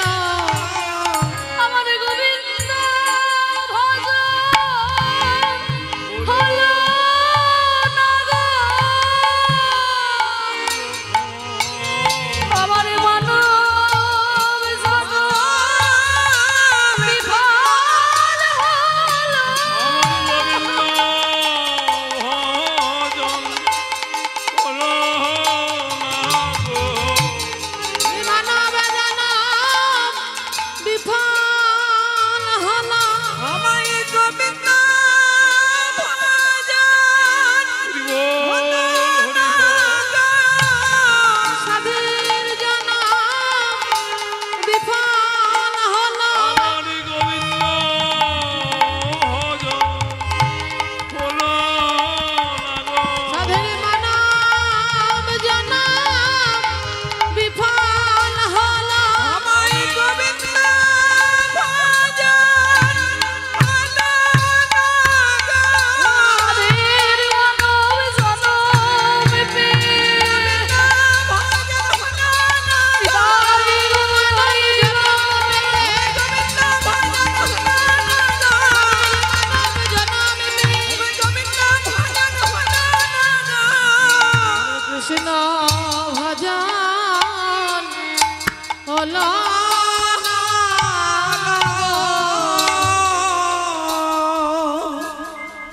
Speaker 1: আমার গোবিন্দ ভজন হলো না গো। আমার মানব জন বিফল হলো।
Speaker 3: মানব জানা বিফল হল।
Speaker 4: আমায় গোবিন্দ ভজন
Speaker 3: সাধের জানা বিফল হল। সাধের মানব জানা বিফল হল।
Speaker 4: আমায় গোবিন্দ ভজন
Speaker 1: তাদের মানব জনম পেয়ে
Speaker 3: কৃষ্ণ ভজন হলো না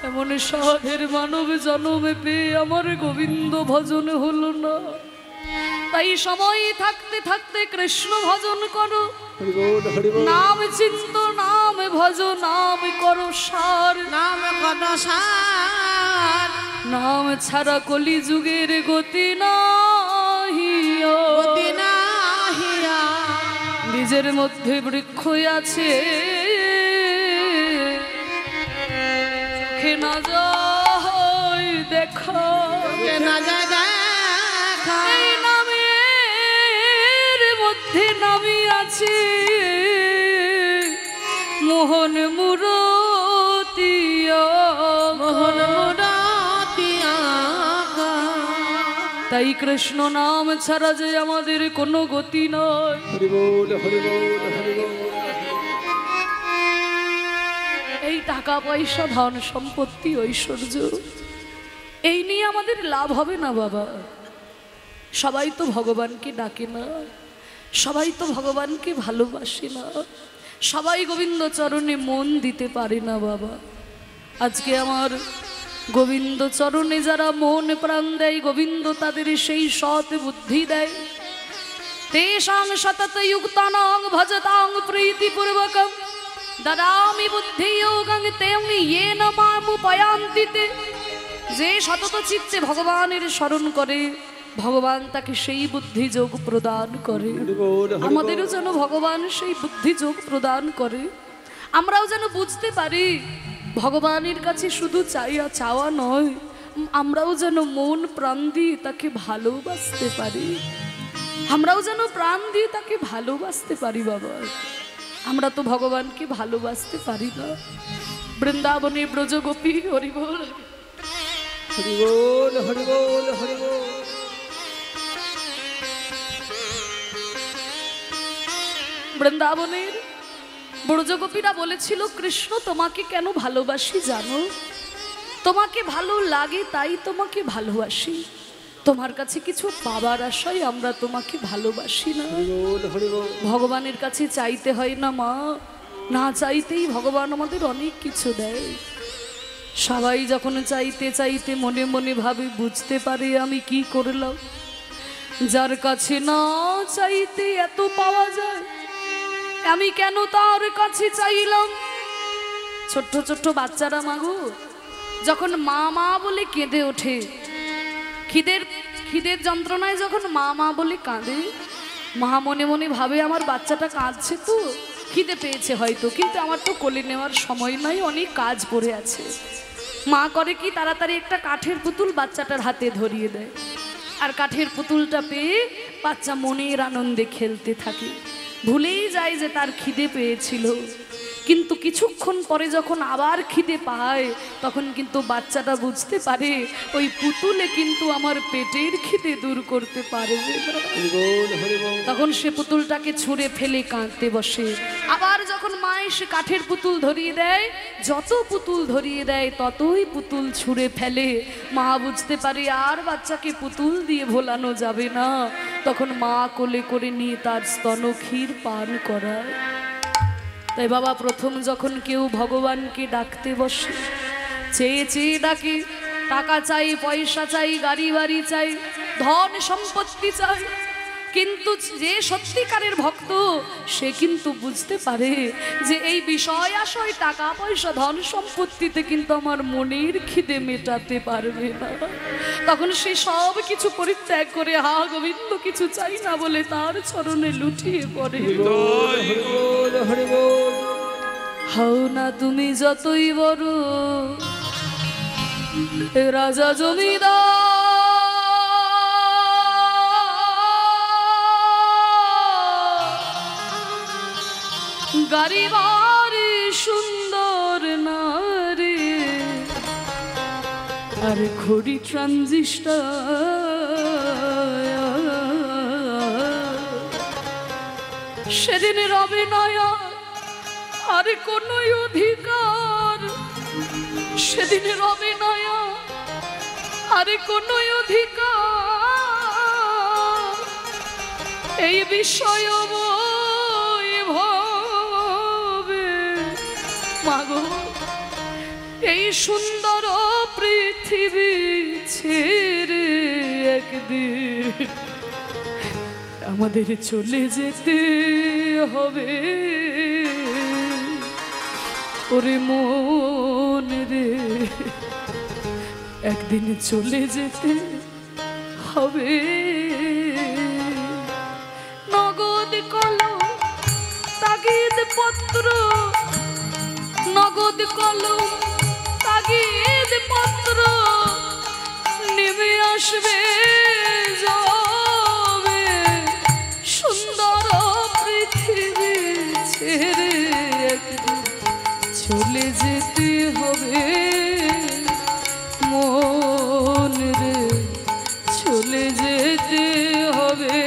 Speaker 1: এমন সাধের মানব জন্মে পেয়ে আমার গোবিন্দ ভজন হলো না। তাই সময় থাকতে থাকতে কৃষ্ণ ভজন করো, নাম চিন্ত নাম ভজ নাম করো সার।
Speaker 3: নাম কত সার
Speaker 1: নাম ছাড়া কলি যুগের গতি নাহিও
Speaker 3: গতি নাহিয়া
Speaker 1: নিজের মধ্যে বৃক্ষ আছে চোখে না যায় দেখা
Speaker 3: কে না যায় দেখা
Speaker 1: এই নামের মধ্যে নামি আছে মোহন মুরতিয়া
Speaker 3: মোহন মুরাতিয়া
Speaker 1: তাই কৃষ্ণ নাম ছাড়া যে আমাদের কোনো গতি নয়। এই টাকা পয়সা ধন সম্পত্তি ঐশ্বর্য এই নিয়ে আমাদের লাভ হবে না বাবা। সবাই তো ভগবানকে ডাকে না, সবাই তো ভগবানকে ভালোবাসে না, সবাই গোবিন্দ চরণে মন দিতে পারে না বাবা। আজকে আমার গোবিন্দ চরণে যারা মন প্রাণ দেয় গোবিন্দ তাদের সেই সৎ বুদ্ধি দেয়। তেষাং সতত যুক্তানাং ভজতাং প্রীতিপূর্বকম দদামি বুদ্ধি যোগং তেং येन মামুপয়ান্তি তে। যে সতত চিত্তে ভগবানের স্মরণ করে ভগবান তাকে সেই বুদ্ধি যোগ প্রদান করে। আমাদেরও যেন ভগবান সেই বুদ্ধি যোগ প্রদান করে, আমরাও যেন বুঝতে পারি ভগবানের কাছে শুধু চাওয়া নয়, আমরাও যেন মন প্রাণ দিয়ে তাকে ভালোবাসতে পারি, আমরাও যেন প্রাণ দিয়ে তাকে ভালোবাসতে পারি বাবা। আমরা তো ভগবানকে ভালোবাসতে পারি না। বৃন্দাবনে ব্রজগোপী হরিবোল
Speaker 3: হরিবোল হরিবোল হরিবোল
Speaker 1: বৃন্দাবনের ব্রজগোপীরা বলেছিল কৃষ্ণ তোমাকে কেন ভালোবাসি জানো, তোমাকে ভালো লাগে তাই তোমাকে ভালোবাসি, তোমার কাছে কিছু পাবার আশায় আমরা তোমাকে ভালোবাসি না। ভগবানের কাছে চাইতে হয় না মা, না চাইতেই ভগবান আমাদের অনেক কিছু দেয়। সবাই যখন চাইতে চাইতে মনে মনে ভাবে বুঝতে পারে আমি কি করলাম, যার কাছে না চাইতে এত পাওয়া যায় আমি কেন তার কাছে চাইলাম। ছোট্ট ছোট্ট বাচ্চারা মাগো যখন মা মা বলে কেঁদে ওঠে, খিদের যন্ত্রণায় যখন মা মা বলে কাঁদে, মা মনে মনে ভাবে আমার বাচ্চাটা কাঁদছে তো খিদে পেয়েছে হয়তো, কিন্তু আমার তো কোলে নেওয়ার সময় নাই, অনেক কাজ পড়ে আছে। মা করে কি তাড়াতাড়ি একটা কাঠের পুতুল বাচ্চাটার হাতে ধরিয়ে দেয়, আর কাঠের পুতুলটা পেয়ে বাচ্চা মনের আনন্দে খেলতে থাকে, ভুলেই যায় যে তার খিদে পেয়েছিল। কিন্তু কিছুক্ষণ পরে যখন আবার খিদে পায় তখন কিন্তু বাচ্চাটা বুঝতে পারে ওই পুতুলে কিন্তু আমার পেটের খিদে দূর করতে পারবে না। তখন সে পুতুলটাকে ছুঁড়ে ফেলে কাঁদতে বসে। আবার যখন মা এসে কাঠের পুতুল ধরিয়ে দেয়, যত পুতুল ধরিয়ে দেয় ততই পুতুল ছুঁড়ে ফেলে। মা বুঝতে পারে আর বাচ্চাকে পুতুল দিয়ে ভোলানো যাবে না, তখন মা কোলে করে নিয়ে তার স্তন ক্ষীর পান করায়। তাই বাবা প্রথম যখন কেউ ভগবানকে ডাকতে বসে চেয়ে চেয়ে ডাকে, টাকা চাই, পয়সা চাই, গাড়ি বাড়ি চাই, ধন সম্পত্তি চাই, কিন্তু যে সত্যিকারের ভক্ত সে কিন্তু বুঝতে পারে যে এই বিষয় আশয় টাকা পয়সা ধন সম্পত্তিতে কিন্তু আমার মনের খিদে মেটাতে পারবে না। তখন সে সব কিছু পরিত্যাগ করে হা গোবিন্দ কিছু চাই না বলে তার চরণে লুটিয়ে পড়ে। হাও না তুমি যতই বড় রাজা জমিদার, গাড়ি বাড়ি সুন্দর নারী আর ঘড়ি ট্রানজিস্টার, সেদিন রবে নয়া আর কোন অধিকার, সেদিন রবে নয়া আর কোন অধিকার, এই বিষয় মাগো এই সুন্দর পৃথিবী ছেড়ে একদিন আমাদের চলে যেতে হবে। ওরে মন রে একদিন চলে যেতে হবে। নগদ কলম তাগিদ পত্র, নগদ কলম তাগিদ পত্র নেমে আসবে যাবে, সুন্দর পৃথিবী ছেড়ে একদিন চলে যেতে হবে। মন রে চলে যেতে হবে।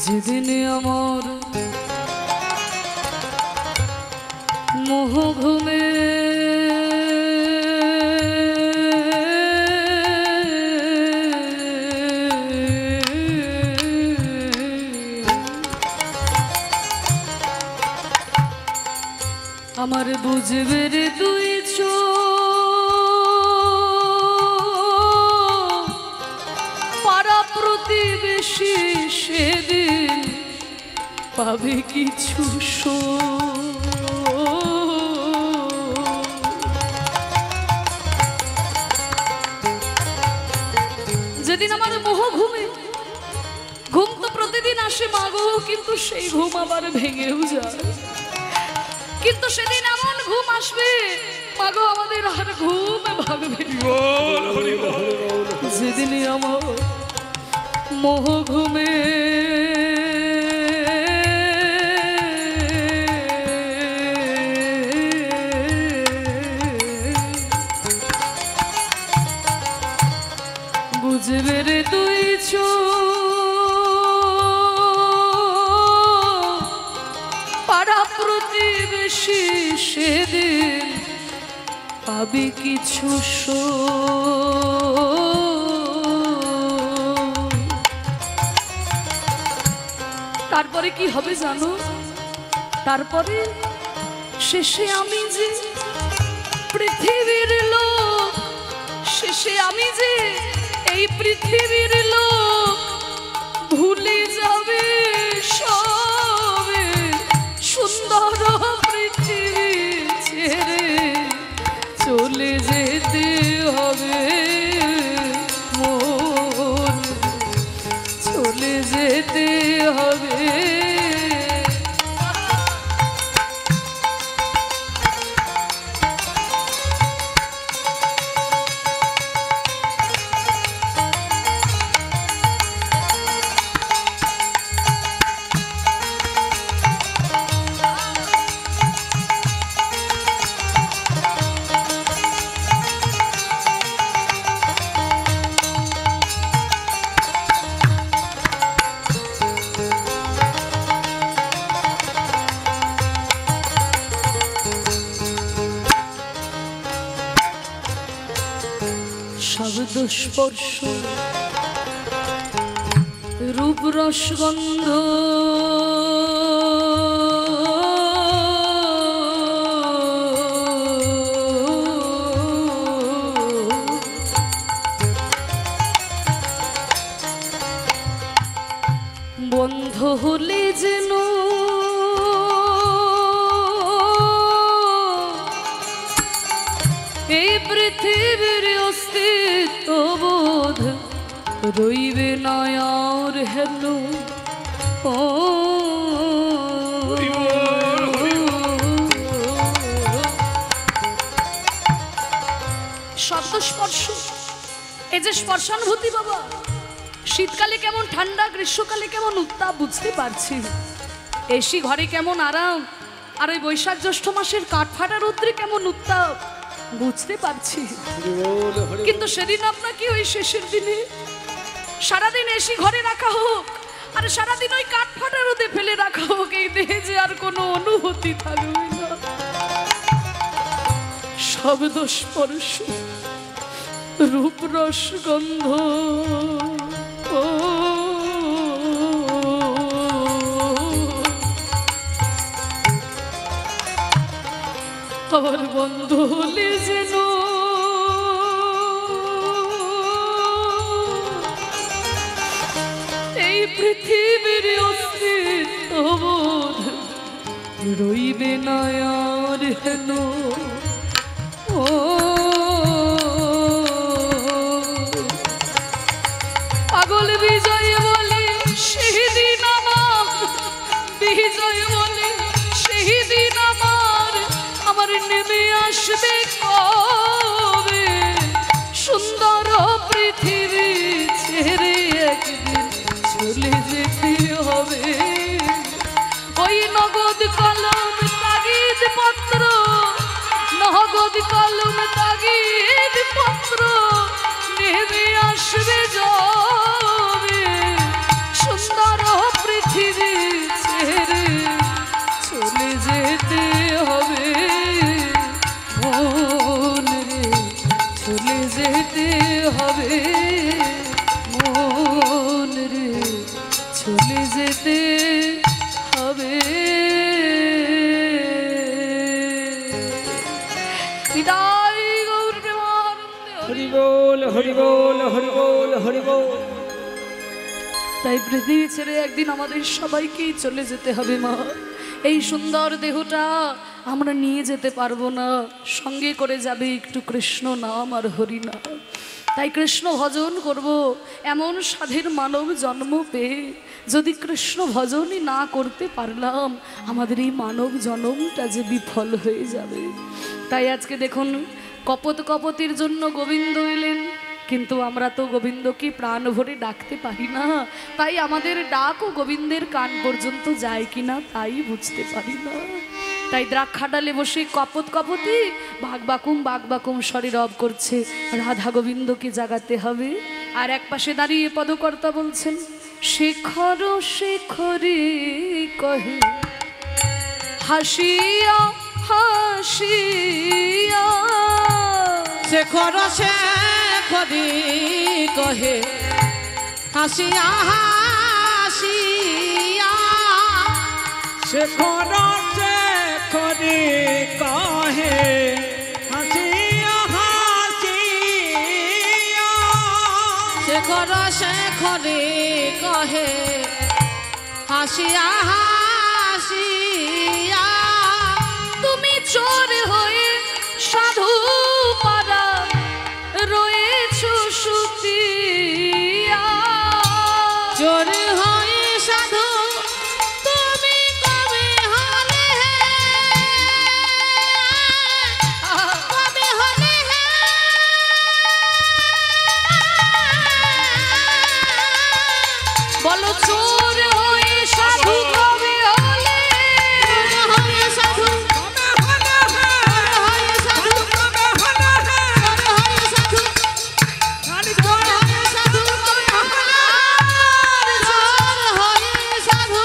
Speaker 1: যেদিন আমার মোহ ঘুমে আমার বুঝবে রে দুই চোখ, পাড়া প্রতিবেশী সেদিন পাবে কিছু যেদিন আমার মোহ ঘুমে, ঘুম তো প্রতিদিন আসে মাগো, কিন্তু সেই ঘুম আবার ভেঙেও যায়। কিন্তু সেদিন এমন ঘুম আসবে মাগো আমাদের আর ঘুম ভাগবে। যেদিন আমার মোহ ঘুমে বুঝবে রে তুই পাড়া প্রতিবেশী সেদিন পাবে কিছু তারপরে কি হবে জানো? তারপরে শেষে আমি যে পৃথিবীর লোক, শেষে আমি যে এই পৃথিবীর লোক ভুলে যাবে সবে, সুন্দর পৃথিবী ছেড়ে চলে যেতে হবে। মন চলে যেতে হবে। শব্দ স্পর্শ রূপ রসগন্ধ বন্ধ হলে যেন এই পৃথিবীর অস্তিত্ব বোধ রইবে না আর হেন। শব্দ স্পর্শ, এই যে স্পর্শানুভূতি বাবা, শীতকালে কেমন ঠান্ডা, গ্রীষ্মকালে কেমন উত্তাপ বুঝতে পারছি। এসি ঘরে কেমন আরাম, আর ওই বৈশাখ জ্যৈষ্ঠ মাসের কাঠফাটা রৌদ্রে কেমন উত্তাপ বুঝতে পারছি। কিন্তু সেদিন আপনাকে ওই শেষের দিনে সারাদিন এসি ঘরে রাখা হোক, আর সারাদিন ওই কাঠ ফাটা রোদে ফেলে রাখা ওকে দেহে যে আর কোনো অনুভূতি থাকবে না। শব্দ স্পর্শ রূপ রস গন্ধ আমার বন্ধু হলে যেন এই পৃথিবীর অস্তিত্ববোধ রইবে না আর হেন। ও পাগল বিজয় বলে সেদিন আমার, বিজয় বলে সেদিন আমার নেমে আসবে কবে? সুন্দর পৃথিবী ছেড়ে একদিন চলে যেতে হবে। ওই নগদ কলম তাগিদ পত্র, নগদ কলম তাগিদ পত্র নেমে আসবে যাবে। সুন্দর পৃথিবী ছেড়ে চলে যেতে হবে মন রে, চলে যেতে হবে মন রে, চলে যেতে হবে। বিদায় গৌর প্রেমানন্দে হরি
Speaker 3: হরি বল হরি বল হরি বল হরি বল।
Speaker 1: তাই পৃথিবী ছেড়ে একদিন আমাদের সবাইকেই চলে যেতে হবে মা। এই সুন্দর দেহটা আমরা নিয়ে যেতে পারবো না, সঙ্গে করে যাবে একটু কৃষ্ণ নাম আর হরি নাম। তাই কৃষ্ণ ভজন করব এমন সাধের মানব জন্ম পেয়ে যদি কৃষ্ণ ভজনই না করতে পারলাম, আমাদের এই মানব জন্মটা যে বিফল হয়ে যাবে। তাই আজকে দেখুন কপত কপতির জন্য গোবিন্দ এলেন, কিন্তু আমরা তো গোবিন্দকে প্রাণ ভরে ডাকতে পারি না। তাই আমাদের ডাকও গোবিন্দের কান পর্যন্ত যায় কিনা তাই বুঝতে পারি না। তাই দ্রাক্ষা ডালে বসে কপত কপতি বাঘ বাকুম স্বরে রব করছে, রাধা গোবিন্দকে জাগাতে হবে। আর এক পাশে দাঁড়িয়ে পদকর্তা বলছেন, শেখর শেখরে কহে হাসিয়া হাসিয়া,
Speaker 3: শেখর শেখরি কহে হাসিয়া হাসিয়া,
Speaker 4: শেখর শেখরি কহে হাসিয়া হাসিয়া,
Speaker 3: শেখর শেখরি কহে হাসিয়া হাসিয়া।
Speaker 1: তুমি চোর হয়ে সাধু পাড়া রয়েছ সুতিয়া,
Speaker 3: চোর হয়ে সাধু তুমি কবে হলে, কবে হলে
Speaker 1: বলো চোর হয়ে সাধু কবে হলে,
Speaker 3: হয়ে সাধু হয়ে সাধু হয়ে সাধু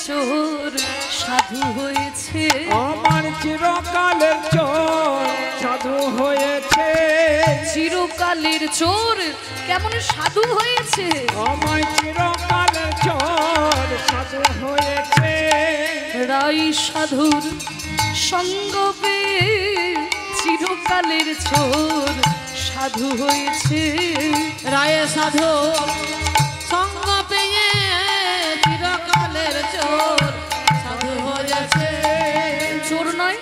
Speaker 1: চোর সাধু হয়েছে,
Speaker 4: আমার চিরকালের চোর সাধু হয়েছে,
Speaker 1: চিরকালের চোর কেমন সাধু হয়েছে,
Speaker 4: আমার চিরকালের চোর সাধু হয়েছে।
Speaker 1: রাই সাধুর সঙ্গ পেয়ে চিরকালের চোর সাধু হয়েছে,
Speaker 3: রায়ে সাধু সঙ্গ পেয়ে চিরকালের চোর সাধু হয়েছে।
Speaker 1: চোর নয়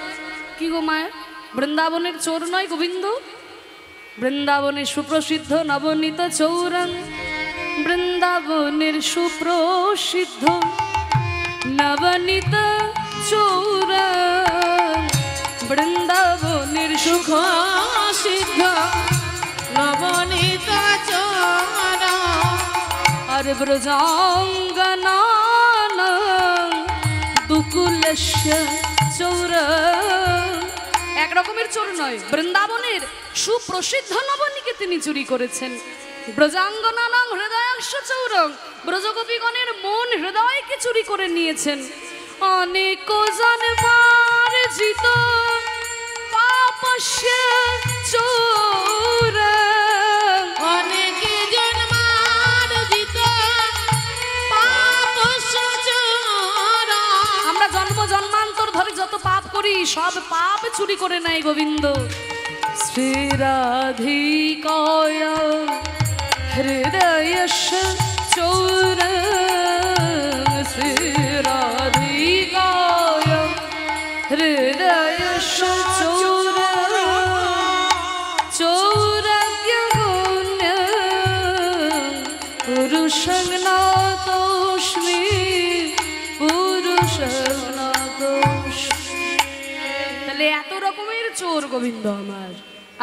Speaker 1: কি গো মায়া, বৃন্দাবনের চোর নয় গোবিন্দ, বৃন্দাবনের সুপ্রসিদ্ধ নবনীত চৌরং, বৃন্দাবনের সুপ্রসিদ্ধ নবনীত চৌরং, বৃন্দাবনের সুখ
Speaker 3: সিদ্ধ নবনীত চোর,
Speaker 1: আর ব্রজাঙ্গনা দুকুল চোর, এক রকমের চোর নয়, বৃন্দাবনের সুপ্রসিদ্ধ নবনীকে তিনি চুরি করেছেন। ব্রজাঙ্গনানাং হৃদয়াংশ চৌরং, ব্রজগোপীগণের মন হৃদয়কে চুরি করে নিয়েছেন। অনেক জন্মার্জিত পাপস্য চোর,
Speaker 3: অনেক জন্মার্জিত পাপস্য চোর।
Speaker 1: আমরা জন্ম জন্মান্তর ধরে যত পাপ করি সব পাপ চুরি করে নেয় গোবিন্দ। শ্রীরাধিকায় হৃদয়স্য চোর, শ্রীরাধিকায় হৃদয়স্য চোর, চৌরজ্ঞগুণ্য পুরুষং নাতোস্মি, পুরুষং নাতোস্মি। তাহলে এত রকমের চোর গোবিন্দ আমার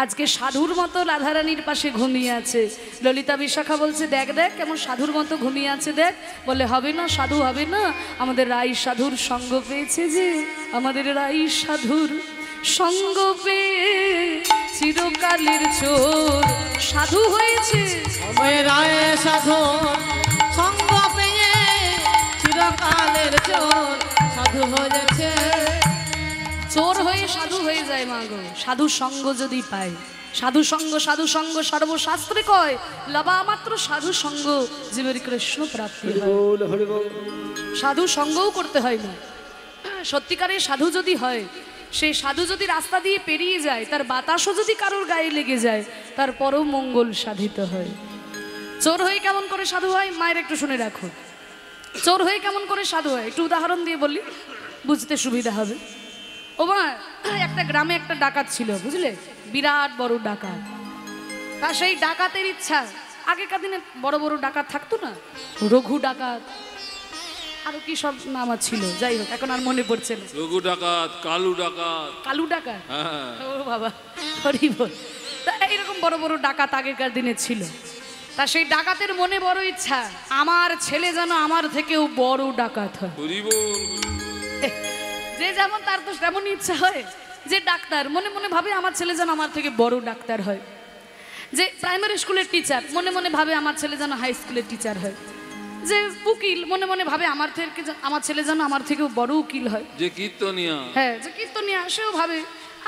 Speaker 1: আজকে সাধুর মতো রাধারানীর পাশে ঘুমিয়ে আছে। ললিতা বিশাখা বলছে দেখ দেখ কেমন সাধুর মতো ঘুমিয়ে আছে দেখ। বলে হবে না, সাধু হবে না, আমাদের রাই সাধুর সঙ্গ পেয়েছে, যে আমাদের রাই সাধুর সঙ্গ পেয়ে চিরকালের চোর সাধু হয়েছে।
Speaker 3: ওই রায় সাধু সঙ্গ পেয়ে চিরকালের চোর সাধু হয়েছে।
Speaker 1: চোর হয়ে সাধু হয়ে যায় মা গো, সাধু সঙ্গ যদি পায়। সাধু সঙ্গ সর্বশাস্ত্রে কয়, লবা মাত্র সাধু সঙ্গ জীবের কৃষ্ণ প্রাপ্তি হয়। সাধু সঙ্গও করতে হয় না। সত্যিকারের সাধু যদি হয়, সেই সাধু যদি রাস্তা দিয়ে পেরিয়ে যায়, তার বাতাসও যদি কারোর গায়ে লেগে যায়, তারপরও মঙ্গল সাধিত হয়। চোর হয়ে কেমন করে সাধু হয় মায়ের একটু শুনে রাখো। চোর হয়ে কেমন করে সাধু হয় একটু উদাহরণ দিয়ে বলি, বুঝতে সুবিধা হবে। ও মা, একটা গ্রামে একটা ডাকাত ছিল, বুঝলে, বিরাট বড় ডাকাত। তা সেই ডাকাতের ইচ্ছা, আগেকার দিনে বড় বড় ডাকাত থাকতো না, রঘু ডাকাত, আরো কি সব নাম ছিল, যাই হোক এখন আর মনে পড়ছে না।
Speaker 2: রঘু ডাকাত, কালু ডাকাত,
Speaker 1: কালু ডাকাত,
Speaker 2: হ্যাঁ।
Speaker 1: ও বাবা হরি বল। তা এইরকম বড় বড় ডাকাত আগেকার দিনে ছিল। তা সেই ডাকাতের মনে বড় ইচ্ছা, আমার ছেলে যেন আমার থেকেও বড় ডাকাত হয়।
Speaker 2: হরি বল।
Speaker 1: যে যেমন তার তো তেমনই ইচ্ছা হয়। যে ডাক্তার মনে মনে ভাবে আমার ছেলে যেন আমার থেকে বড় ডাক্তার হয়। যে প্রাইমারি স্কুলের টিচার মনে মনে ভাবে আমার ছেলে যেন হাই স্কুলের টিচার হয়। যে উকিল মনে মনে ভাবে আমার ছেলে যেন আমার থেকেও বড় উকিল হয়।
Speaker 2: যে কীর্তনিয়া,
Speaker 1: হ্যাঁ, যে কীর্তনিয়া সেও ভাবে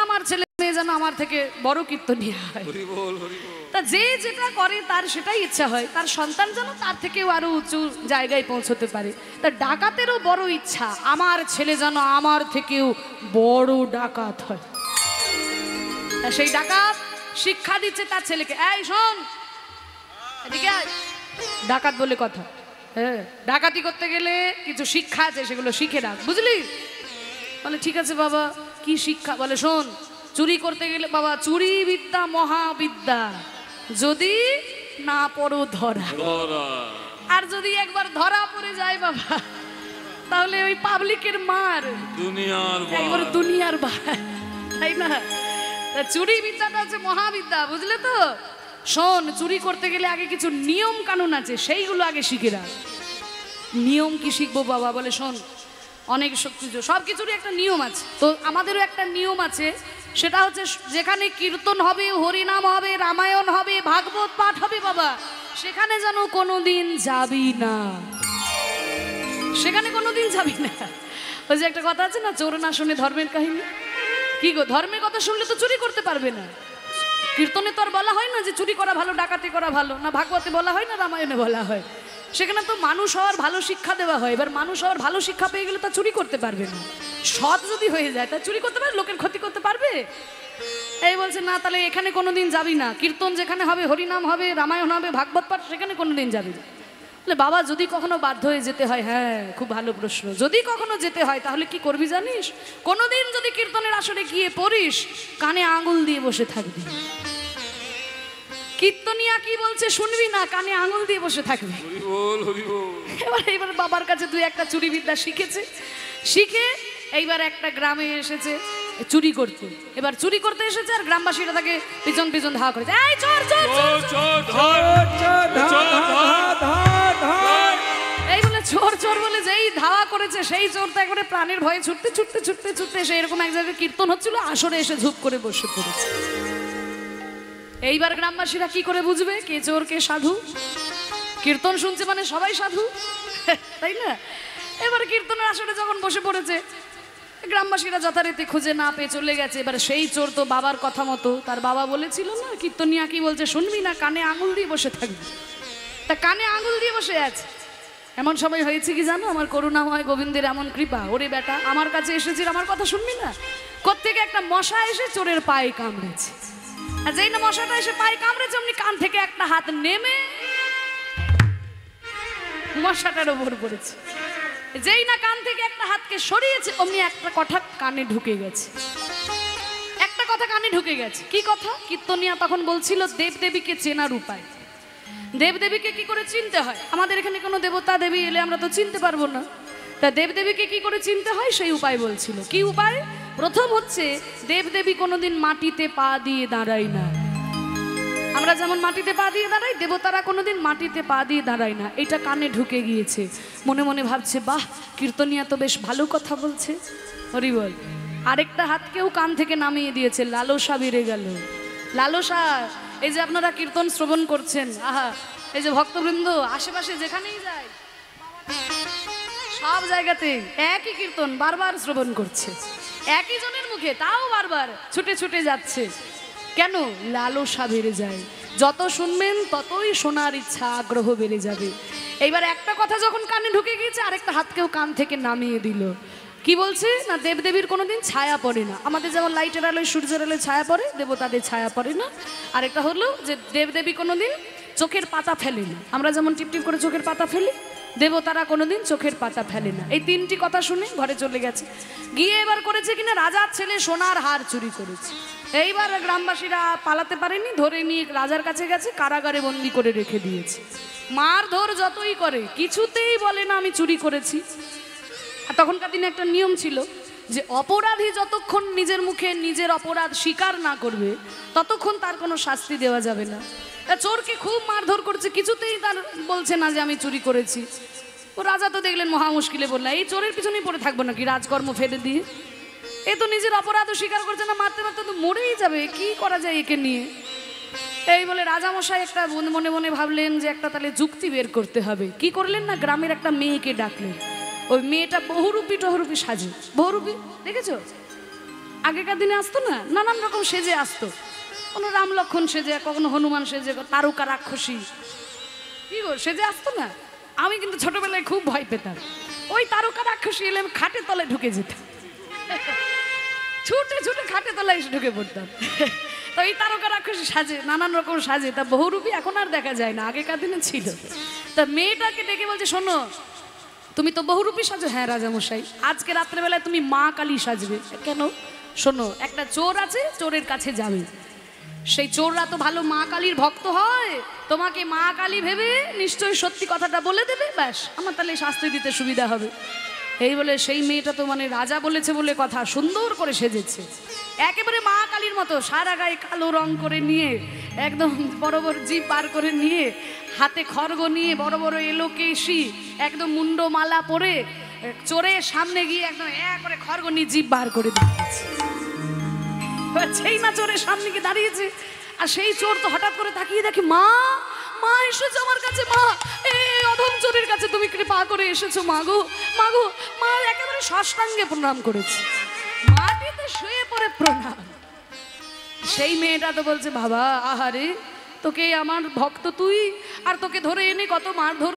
Speaker 1: আমার ছেলে মেয়ে যেন আমার থেকে বড় কীর্তনিয়া হয়।
Speaker 2: হরি বল, হরি বল।
Speaker 1: তা যে যেটা করে তার সেটাই ইচ্ছা হয়, তার সন্তান যেন তার থেকেও আরো উঁচু জায়গায় পৌঁছতে পারে। তা ডাকাতেরও বড় ইচ্ছা, আমার ছেলে যেন আমার থেকেও বড় ডাকাত হয়। তা সেই ডাকাত শিক্ষা দিচ্ছে তার ছেলেকে, এই শোন এদিকে আয়। ডাকাত বলে কথা, হ্যাঁ, ডাকাতি করতে গেলে কিছু শিক্ষা আছে, সেগুলো শিখে রাখ, বুঝলি? বলে ঠিক আছে বাবা, কি শিক্ষা? বলে শোন, চুরি করতে গেলে বাবা, চুরি বিদ্যা মহাবিদ্যা, যদি না পড়ো ধরা, আর যদি একবার ধরা পড়ে যায় বাবা, তাহলে ওই পাবলিকের মার,
Speaker 2: দুনিয়ার
Speaker 1: একবার দুনিয়ার ভাই, তাই না? চুরি বিদ্যাটা হচ্ছে মহাবিদ্যা, বুঝলে তো? শোন, চুরি করতে গেলে আগে কিছু নিয়ম কানুন আছে, সেইগুলো আগে শিখে রাখ। নিয়ম কি শিখবো বাবা? বলে শোন, অনেক সব কিছুরই একটা নিয়ম আছে, তো আমাদেরও একটা নিয়ম আছে। সেটা হচ্ছে যেখানে কীর্তন হবে, হরিনাম হবে, রামায়ণ হবে, ভাগবত পাঠ হবে বাবা, সেখানে যেন কোনোদিন যাবি না, সেখানে কোনোদিন যাবি না। ওই যে একটা কথা আছে না, চোর না শুনে ধর্মের কাহিনী। কি গো, ধর্মের কথা শুনলে তো চুরি করতে পারবে না। কীর্তনে তো আর বলা হয় না যে চুরি করা ভালো, ডাকাতি করা ভালো, না ভাগবতে বলা হয়, না রামায়ণে বলা হয়। সেখানে তো মানুষ হওয়ার ভালো শিক্ষা দেওয়া হয়। এবার মানুষ হওয়ার ভালো শিক্ষা পেয়ে গেলে তা চুরি করতে পারবে না। সৎ যদি হয়ে যায় তা চুরি করতে পারবে, লোকের ক্ষতি করতে পারবে? এই বলছে না, তাহলে এখানে কোনোদিন যাবি না। কীর্তন যেখানে হবে, হরিনাম হবে, রামায়ণ হবে, ভাগবত পাঠ, সেখানে কোনোদিন যাবি না। বলে বাবা, যদি কখনো বাধ্য হয়ে যেতে হয়, হ্যাঁ খুব ভালো প্রশ্ন, যদি কখনো যেতে হয় তাহলে কি করবি জানিস? কোনোদিন যদি কীর্তনের আসরে গিয়ে পড়িস, কানে আঙুল দিয়ে বসে থাকবি। কীর্তনিয়া কি বলছে শুনবি না, কানে আঙুল দিয়ে বসে থাকবে। এবার বাবার কাছে দুই একটা চুরি বিদ্যা শিখেছে, শিখে এইবার একটা গ্রামে এসেছে চুরি করতে। এবার চুরি করতে এসেছে আর গ্রামবাসীরা তাকে পিছন পিছন ধাওয়া করেছে, এই চোর চোর চোর, এই বলে চোর চোর বলে যেই ধাওয়া করেছে সেই চোর তো একবারে প্রাণের ভয়ে ছুটতে ছুটতে ছুটতে ছুটতে এসে এরকম এক জায়গায় কীর্তন হচ্ছিল, আসরে এসে ঝুপ করে বসে পড়েছে। এইবার গ্রামবাসীরা কি করে বুঝবে কে চোর কে সাধু? কীর্তন শুনছে মানে সবাই সাধু, তাই না? এবার কীর্তনের আসরে যখন বসে পড়েছে, গ্রামবাসীরা যথারীতি খুঁজে না পেয়ে চলে গেছে। এবার সেই চোর তো বাবার কথা মতো, তার বাবা বলেছিল না কীর্তনিয়া কি বলছে শুনবি না, কানে আঙুল দিয়ে বসে থাকবি, তা কানে আঙুল দিয়ে বসে আছে। এমন সময় হয়েছে কি জানো, আমার করুণাময় গোবিন্দের এমন কৃপা, ওরে বেটা আমার কাছে এসেছিস আমার কথা শুনবি না, কোত্থেকে একটা মশা এসে চোরের পায়ে কামড়েছে, আর যেই না মশাটা এসে পায়ে কামড়েছে অমনি কান থেকে একটা হাত নেমে মশাটার ওপর পড়েছে। যেই না কান থেকে একটা হাতকে সরিয়েছে অমনি একটা কথা কানে ঢুকে গেছে, একটা কথা কানে ঢুকে গেছে। কি কথা? কীর্তনিয়া তখন বলছিল দেবদেবীকে চেনার উপায়। দেবদেবীকে কি করে চিনতে হয়, আমাদের এখানে কোনো দেবতা দেবী এলে আমরা তো চিনতে পারবো না, তা দেবদেবীকে কি করে চিনতে হয় সেই উপায় বলছিল। কি উপায়? প্রথম হচ্ছে দেবদেবী কোনোদিন মাটিতে পা দিয়ে দাঁড়ায় না। আমরা যেমন মাটিতে পা দিয়ে দাঁড়াই, দেবতারা কোনোদিন মাটিতে পা দিয়ে দাঁড়ায় না। এটা কানে ঢুকে গিয়েছে, মনে মনে ভাবছে বাহ কীর্তনিয়া তো বেশ ভালো কথা বলছে, হরি বল। আরেকটা হাতকেও কান থেকে নামিয়ে দিয়েছে, লালসা বেড়ে গেল। লালসা, এই যে আপনারা কীর্তন শ্রবণ করছেন, আহা এই যে ভক্তবৃন্দ আশেপাশে যেখানেই যায় সব জায়গাতে একই কীর্তন বারবার শ্রবণ করছে, একই জনের মুখে, তাও বারবার ছুটে ছুটে যাচ্ছে। কেন? লালসা বেড়ে যায়, যত শুনবেন ততই শোনার ইচ্ছা আগ্রহ বেড়ে যাবে। এইবার একটা কথা যখন কানে ঢুকে গিয়েছে, আরেকটা হাতকেও কান থেকে নামিয়ে দিল। কি বলছে না দেবদেবীর কোনোদিন ছায়া পড়ে না। আমাদের যেমন লাইটের আলোয় সূর্যের আলোয় ছায়া পড়ে, দেবতাদের ছায়া পড়ে না। আরেকটা হলো যে দেবদেবী কোনোদিন চোখের পাতা ফেলে না। আমরা যেমন টিপটিপ করে চোখের পাতা ফেলি, দেবতারা কোনোদিন চোখের পাতা ফেলে না। এই তিনটি কথা শুনে ঘরে চলে গেছে, গিয়ে এবার করেছে কিনা রাজার ছেলে সোনার হার চুরি করেছে। এইবার গ্রামবাসীরা পালাতে পারেনি, ধরে নিয়ে রাজার কাছে গেছে, কারাগারে বন্দি করে রেখে দিয়েছে। মারধর যতই করে কিছুতেই বলে না আমি চুরি করেছি। আর তখনকার দিনে একটা নিয়ম ছিল যে অপরাধী যতক্ষণ নিজের মুখে নিজের অপরাধ স্বীকার না করবে ততক্ষণ তার কোনো শাস্তি দেওয়া যাবে না। চোরকে খুব মারধর করছে, কিছুতেই তার বলছে না যে আমি চুরি করেছি। ও রাজা তো দেখলেন মহা মুশকিলে, বললেন এই চোরের পিছনেই পড়ে থাকবো নাকি রাজকর্ম ফেলে দিয়ে, এ তো নিজের অপরাধও স্বীকার করছে না, মারতে মারতে তো মরেই যাবে, কি করা যায় একে নিয়ে। এই বলে রাজামশাই একটা মনে মনে ভাবলেন যে একটা তাহলে যুক্তি বের করতে হবে। কি করলেন না গ্রামের একটা মেয়েকে ডাকলেন। ওই মেয়েটা বহুরূপী টহরূপী সাজে, বহুরূপী দেখেছো, আগেকার দিনে আসতো না, নানান রকম সেজে আসতো, কোনো রাম লক্ষণ সেজে, কখনো হনুমান সেজে, তারকা রাক্ষসী, কি গো সেজে আসতো না। আমি কিন্তু ছোটবেলায় খুব ভয় পেতাম, ওই তারকা রাক্ষসী এলে আমি খাটের তলায় ঢুকে যেতাম, ছুটে ছুটে খাটে তলায় এসে ঢুকে পড়তাম। তো এই তারকা রাক্ষসী সাজে, নানান রকম সাজে, তা বহুরূপী এখন আর দেখা যায় না, আগেকার দিনে ছিল। তা মেয়েটাকে ডেকে বলছে শোনো তুমি তো বহুরূপী সাজো। হ্যাঁ রাজামশাই, আজকে রাত্রেবেলায় তুমি মা কালী সাজবে। কেন? শোনো একটা চোর আছে, চোরের কাছে যাবে, সেই চোররা তো ভালো মা কালীর ভক্ত হয়, তোমাকে মা কালী ভেবে নিশ্চয়ই সত্যি কথাটা বলে দেবে, ব্যাস আমার তাহলে শাস্তি দিতে সুবিধা হবে। এই বলে সেই মেয়েটা তো মানে রাজা বলেছে বলে কথা, সুন্দর করে সেজেছে একেবারে মা কালীর মতো, সারা গায়ে কালো রং করে নিয়ে, একদম বড় বড় জিভ বার করে নিয়ে, হাতে খড়গ নিয়ে, বড় বড় এলোকেশি একদম মুন্ড মালা পরে চোরের সামনে গিয়ে একদম করে খড়গ নিয়ে জিভ বার করে দিয়েছে। সেই না চোরের সামনে গিয়ে দাঁড়িয়েছে, আর সেই চোর তো হঠাৎ করে তাকিয়ে দেখে মা, মা এসেছো আমার কাছে, মা এই অধম চোরের কাছে তুমি কৃপা করে এসেছো, মাগো মাগো। মা একেবারে ষষ্ঠাঙ্গে প্রণাম করেছে, মাটিতে শুয়ে পড়ে প্রণাম। সেই মেয়েটা তো বলছে বাবা আহারে তোকে আমার ভক্ত তুই, আর তোকে ধরে এনে কত মারধর